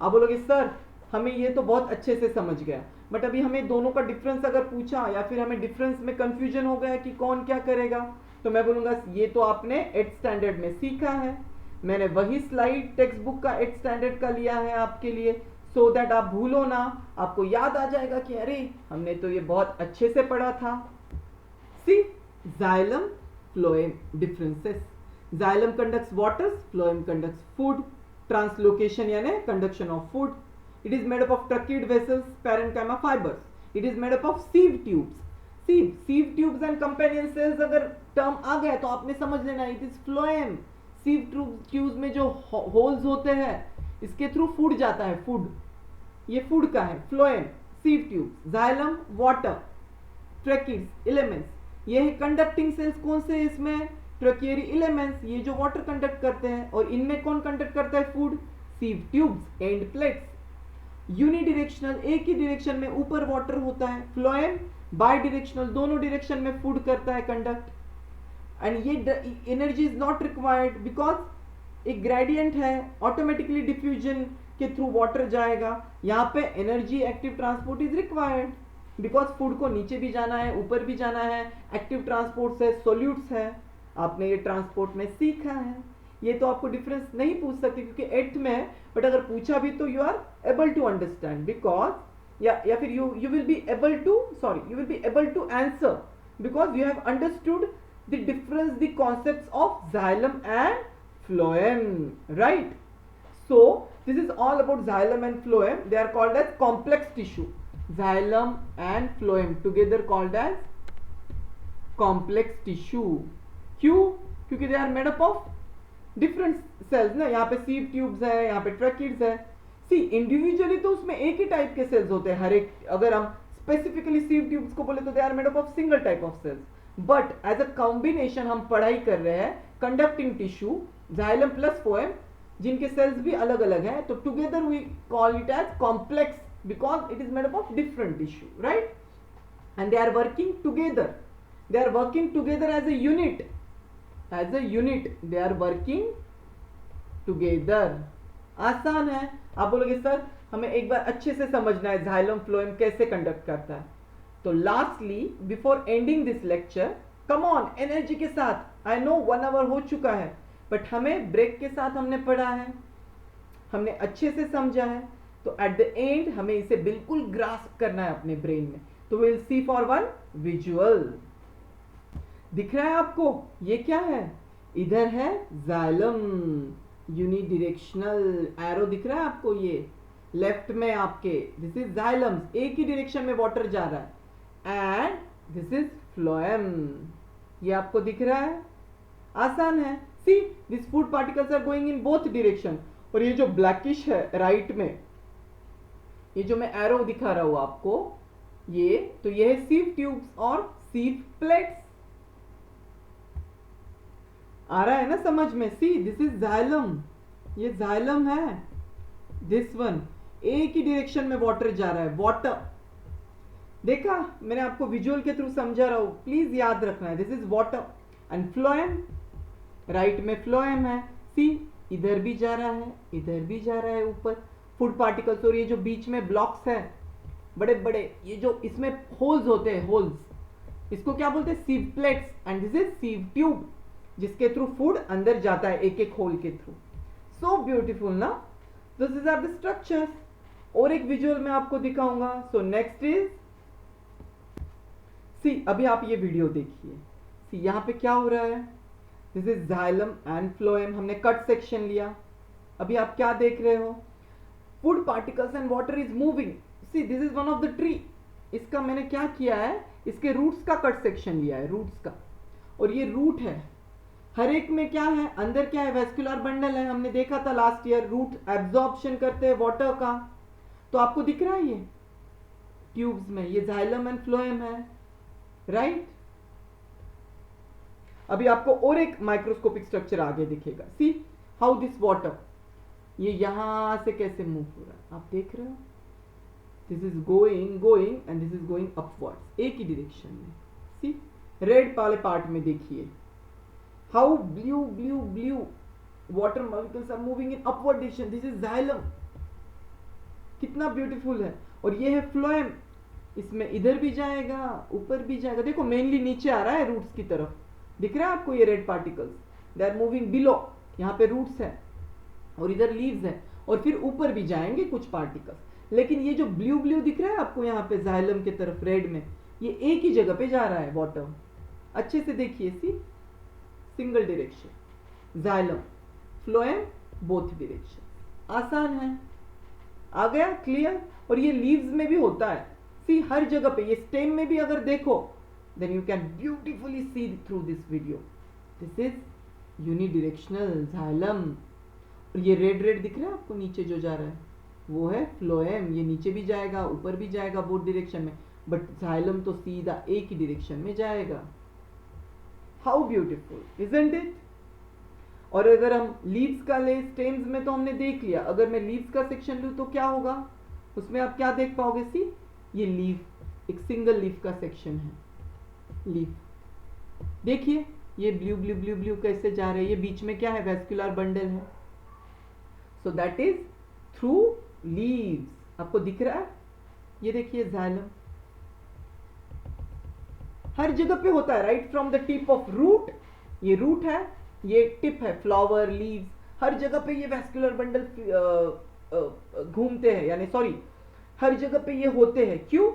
A: आप बोलोगे सर हमें ये तो बहुत अच्छे से समझ गया, बट अभी हमें दोनों का डिफरेंस अगर पूछा, या फिर हमें डिफरेंस में कंफ्यूजन हो गया कि कौन क्या करेगा, तो मैं बोलूंगा ये तो आपने 8th स्टैंडर्ड में सीखा है। मैंने वही स्लाइड टेक्स्ट बुक का 8th स्टैंडर्ड का लिया है आपके लिए, सो दैट आप भूलो ना, आपको याद आ जाएगा कि अरे हमने तो ये बहुत अच्छे से पढ़ा था। See xylem phloem differences. Xylem conducts waters, phloem conducts food. Translocation यानी conduction of food. It is made up of tracheids vessels, parenchyma fibers. It is made up of sieve tubes. Sieve tubes and companion cells अगर term आ गया तो आपने समझ लेना, it is phloem. sieve tubes में जो holes होते हैं, इसके थ्रू फूड जाता है, फूड, ये फूड का है, phloem, sieve tubes, xylem, water, tracheids, elements, ये है कंडक्टिंग सेल्स। कौन से? इसमें ट्रकेरी एलिमेंट्स, ये जो वाटर कंडक्ट करते हैं, और इनमें कौन कंडक्ट करता है? Food. sieve tubes, end plates. Unidirectional, एक ही डायरेक्शन में ऊपर वाटर होता है। फ्लोएम बाई डायरेक्शनल, दोनों डायरेक्शन में फूड करता है कंडक्ट। एंड ये energy is not required because एक ग्रेडियंट है, ऑटोमेटिकली डिफ्यूजन के थ्रू वाटर जाएगा। यहाँ पे energy active transport is required. Because food को नीचे भी जाना है, ऊपर भी जाना है, एक्टिव ट्रांसपोर्ट है, सोल्यूट्स है, आपने ये ट्रांसपोर्ट में सीखा है। ये तो आपको डिफरेंस नहीं पूछ सकते क्योंकि 8th में है, बट अगर पूछा भी तो you are able to understand because या फिर you will be able to you will be able to answer because you have understood the difference, the concepts of xylem and phloem, right? So this is all about xylem and phloem. They are called as complex tissue. Xylem and phloem together called as complex tissue. क्यों? क्योंकि they are made up of different cells ना, यहाँ पे sieve tubes है, यहाँ पे tracheids है। See individually तो उसमें एक ही टाइप के cells होते हैं हर एक, अगर हम specifically sieve tubes को बोले तो they are made up of single type of cells. But as a combination हम पढ़ाई कर रहे हैं conducting tissue, xylem plus phloem, जिनके सेल्स भी अलग अलग हैं, तो together we call it as complex because it is made up of different tissue, right? And they are working together as a unit they are working together. आसान है। आप बोलोगे सर हमें एक बार अच्छे से समझना है जाइलम फ्लोएम कैसे कंडक्ट करता है। तो lastly before ending this lecture, come on energy के साथ, आई नो 1 आवर हो चुका है, बट हमें ब्रेक के साथ हमने पढ़ा है, हमने अच्छे से समझा है, तो एट द एंड हमें इसे बिल्कुल ग्रास्प करना है अपने ब्रेन में। तो will see for one visual. दिख रहा है आपको ये क्या है? इधर है जाइलम, यूनिडिरेक्शनल एरो दिख रहा है आपको, ये लेफ्ट में आपके, दिस इज जाइलम, एक ही डायरेक्शन में वाटर जा रहा है, एंड दिस इज फ्लोएम, ये आपको दिख रहा है। आसान है। See, these food particles are going in both direction. और ये जो ब्लैकिश है राइट में, ये जो मैं एरो दिखा रहा हूं आपको, ये तो ये है सीव ट्यूब्स और सीव प्लेट्स। आ रहा है ना समझ में? सी दिस इज जाइलम, ये जाइलम है, दिस वन, एक ही डायरेक्शन में वाटर जा रहा है, वाटर। देखा, मैंने आपको विजुअल के थ्रू समझा रहा हूं, प्लीज याद रखना है। This is water and phloem, right में फ्लोएम है। सी इधर भी जा रहा है, इधर भी जा रहा है ऊपर फूड पार्टिकल्स। और ये जो बीच में ब्लॉक्स है बड़े बड़े, ये जो इसमें होल्स होते हैं, होल्स, इसको क्या बोलते हैं? Sieve plates, and this is sieve tube, जिसके थ्रू फूड अंदर जाता है एक एक होल के थ्रू। सो ब्यूटीफुल ना? This are the structures. और एक विजुअल मैं आपको दिखाऊंगा। सो नेक्स्ट इज, सी अभी आप ये वीडियो देखिए। सी यहाँ पे क्या हो रहा है? This is xylem and phloem, हमने कट सेक्शन लिया। अभी आप क्या देख रहे हो? Food particles and water is moving. See this is one of the tree, इसका मैंने क्या किया है, इसके रूट्स का कट सेक्शन लिया है, रूट्स का। और ये रूट है, हर एक में क्या है, अंदर क्या है, वेस्कुलर बंडल है। हमने देखा था लास्ट ईयर, रूट एब्जॉर्प्शन करते हैं वाटर का। तो आपको दिख रहा है ये ट्यूब्स में, ये जाइलम एंड फ्लोएम है, राइट? अभी आपको और एक माइक्रोस्कोपिक स्ट्रक्चर आगे दिखेगा। सी हाउ दिस वाटर, ये यहां से कैसे मूव हो रहा है, आप देख रहे हो? This is going and this is going upwards, एक ही डायरेक्शन में। सी रेड वाले पार्ट में देखिए, how blue water molecules are moving in upward direction. This is xylem, कितना ब्यूटीफुल है। और ये है फ्लोएम, इसमें इधर भी जाएगा, ऊपर भी जाएगा। देखो मेनली नीचे आ रहा है रूट्स की तरफ, दिख रहा है आपको ये red particles, they are moving below. यहाँ पे रूट्स है और इधर लीव्स है, और फिर ऊपर भी जाएंगे कुछ पार्टिकल्स। लेकिन ये जो ब्लू दिख रहा है आपको यहाँ पे जाइलम की तरफ रेड में, ये एक ही जगह पे जा रहा है वाटर। अच्छे से देखिए, see single direction, xylem phloem both direction. आसान है, आ गया क्लियर? और ये लीव्स में भी होता है, सी हर जगह पे। ये स्टेम में भी अगर देखो, then you can beautifully see through this video. This is unidirectional xylem। और ये रेड दिख रहा है आपको नीचे जो जा रहा है, वो है फ्लोएम। ये नीचे भी जाएगा, ऊपर भी जाएगा, बोथ डायरेक्शन में, बट जाइलम तो सीधा एक ही डायरेक्शन में जाएगा। How beautiful, isn't it? और अगर हम लीव्स का ले, स्टेम्स में तो हमने देख लिया। अगर मैं लीव्स का सेक्शन लूं तो क्या होगा, उसमें आप क्या देख पाओगे? सी ये लीव, एक सिंगल लीफ का सेक्शन है, लीफ। देखिए ये ब्लू कैसे जा रहे हैं, ये बीच में क्या है, वेस्कुलर बंडल है। So that is through leaves. आपको दिख रहा है? ये देखिए जाइलम, हर जगह पे होता है, right from the tip of root, ये रूट है, ये टिप है, फ्लावर, लीव्स, हर जगह पे ये वैस्कुलर बंडल घूमते हैं, यानी सॉरी हर जगह पे ये होते हैं। क्यों?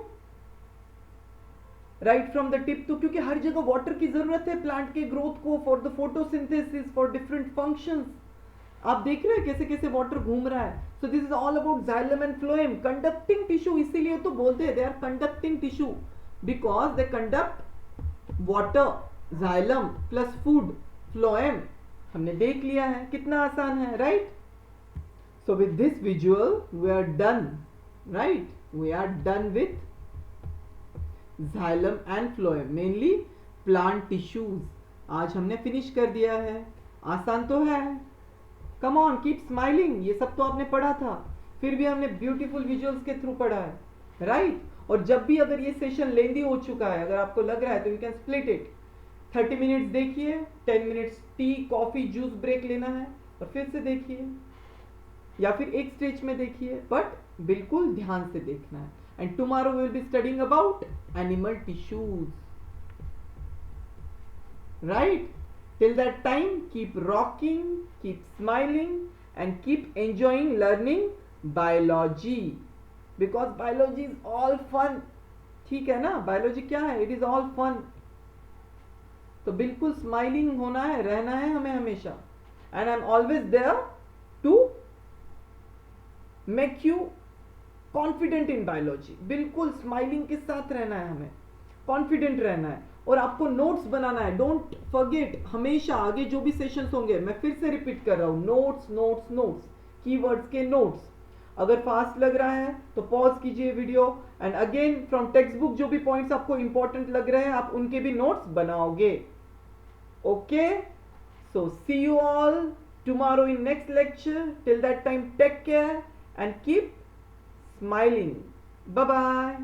A: राइट फ्रॉम द टिप, तो क्योंकि हर जगह वाटर की जरूरत है प्लांट के ग्रोथ को, for the photosynthesis, for different functions. आप देख रहे हैं कैसे कैसे वाटर घूम रहा है। So this is all about xylem and phloem, conducting tissue, इसीलिए तो बोलते हैं they are conducting tissue, because they conduct water, xylem plus food, phloem. हमने देख लिया है, कितना आसान है, right? So with this visual we are done, right? We are done with xylem and phloem, mainly plant tissues. आज हमने finish कर दिया है। आसान तो है, कम ऑन कीप स्माइलिंग, ये सब तो आपने पढ़ा था, फिर भी हमने ब्यूटीफुल विजुअल्स के थ्रू पढ़ा है, राइट? और जब भी अगर ये सेशन लेंदी हो चुका है, अगर आपको लग रहा है, तो you can split it, 30 minutes देखिए, 10 minutes tea, coffee, juice break लेना है और फिर से देखिए, या फिर एक स्टेज में देखिए, बट बिल्कुल ध्यान से देखना है। And tomorrow we will be studying about animal tissues, right? Till that time, keep rocking, keep smiling, and keep enjoying learning biology, because biology is all fun. ठीक है ना? बायोलॉजी क्या है? It is all fun. तो बिल्कुल smiling होना है, रहना है हमें हमेशा, and I'm always there to make you confident in biology. बिल्कुल स्माइलिंग के साथ रहना है, हमें कॉन्फिडेंट रहना है, और आपको नोट्स बनाना है। डोंट फॉरगेट, हमेशा आगे जो भी सेशंस होंगे, मैं फिर से रिपीट कर रहा हूं, नोट्स नोट्स नोट्स, कीवर्ड्स के नोट्स। अगर फास्ट लग रहा है तो पॉज कीजिए video, and again from text book जो भी पॉइंट्स आपको इंपॉर्टेंट लग रहे हैं, आप उनके भी नोट्स बनाओगे। Okay, so see you all tomorrow in next lecture. Till that time, take care and keep smiling. Bye bye.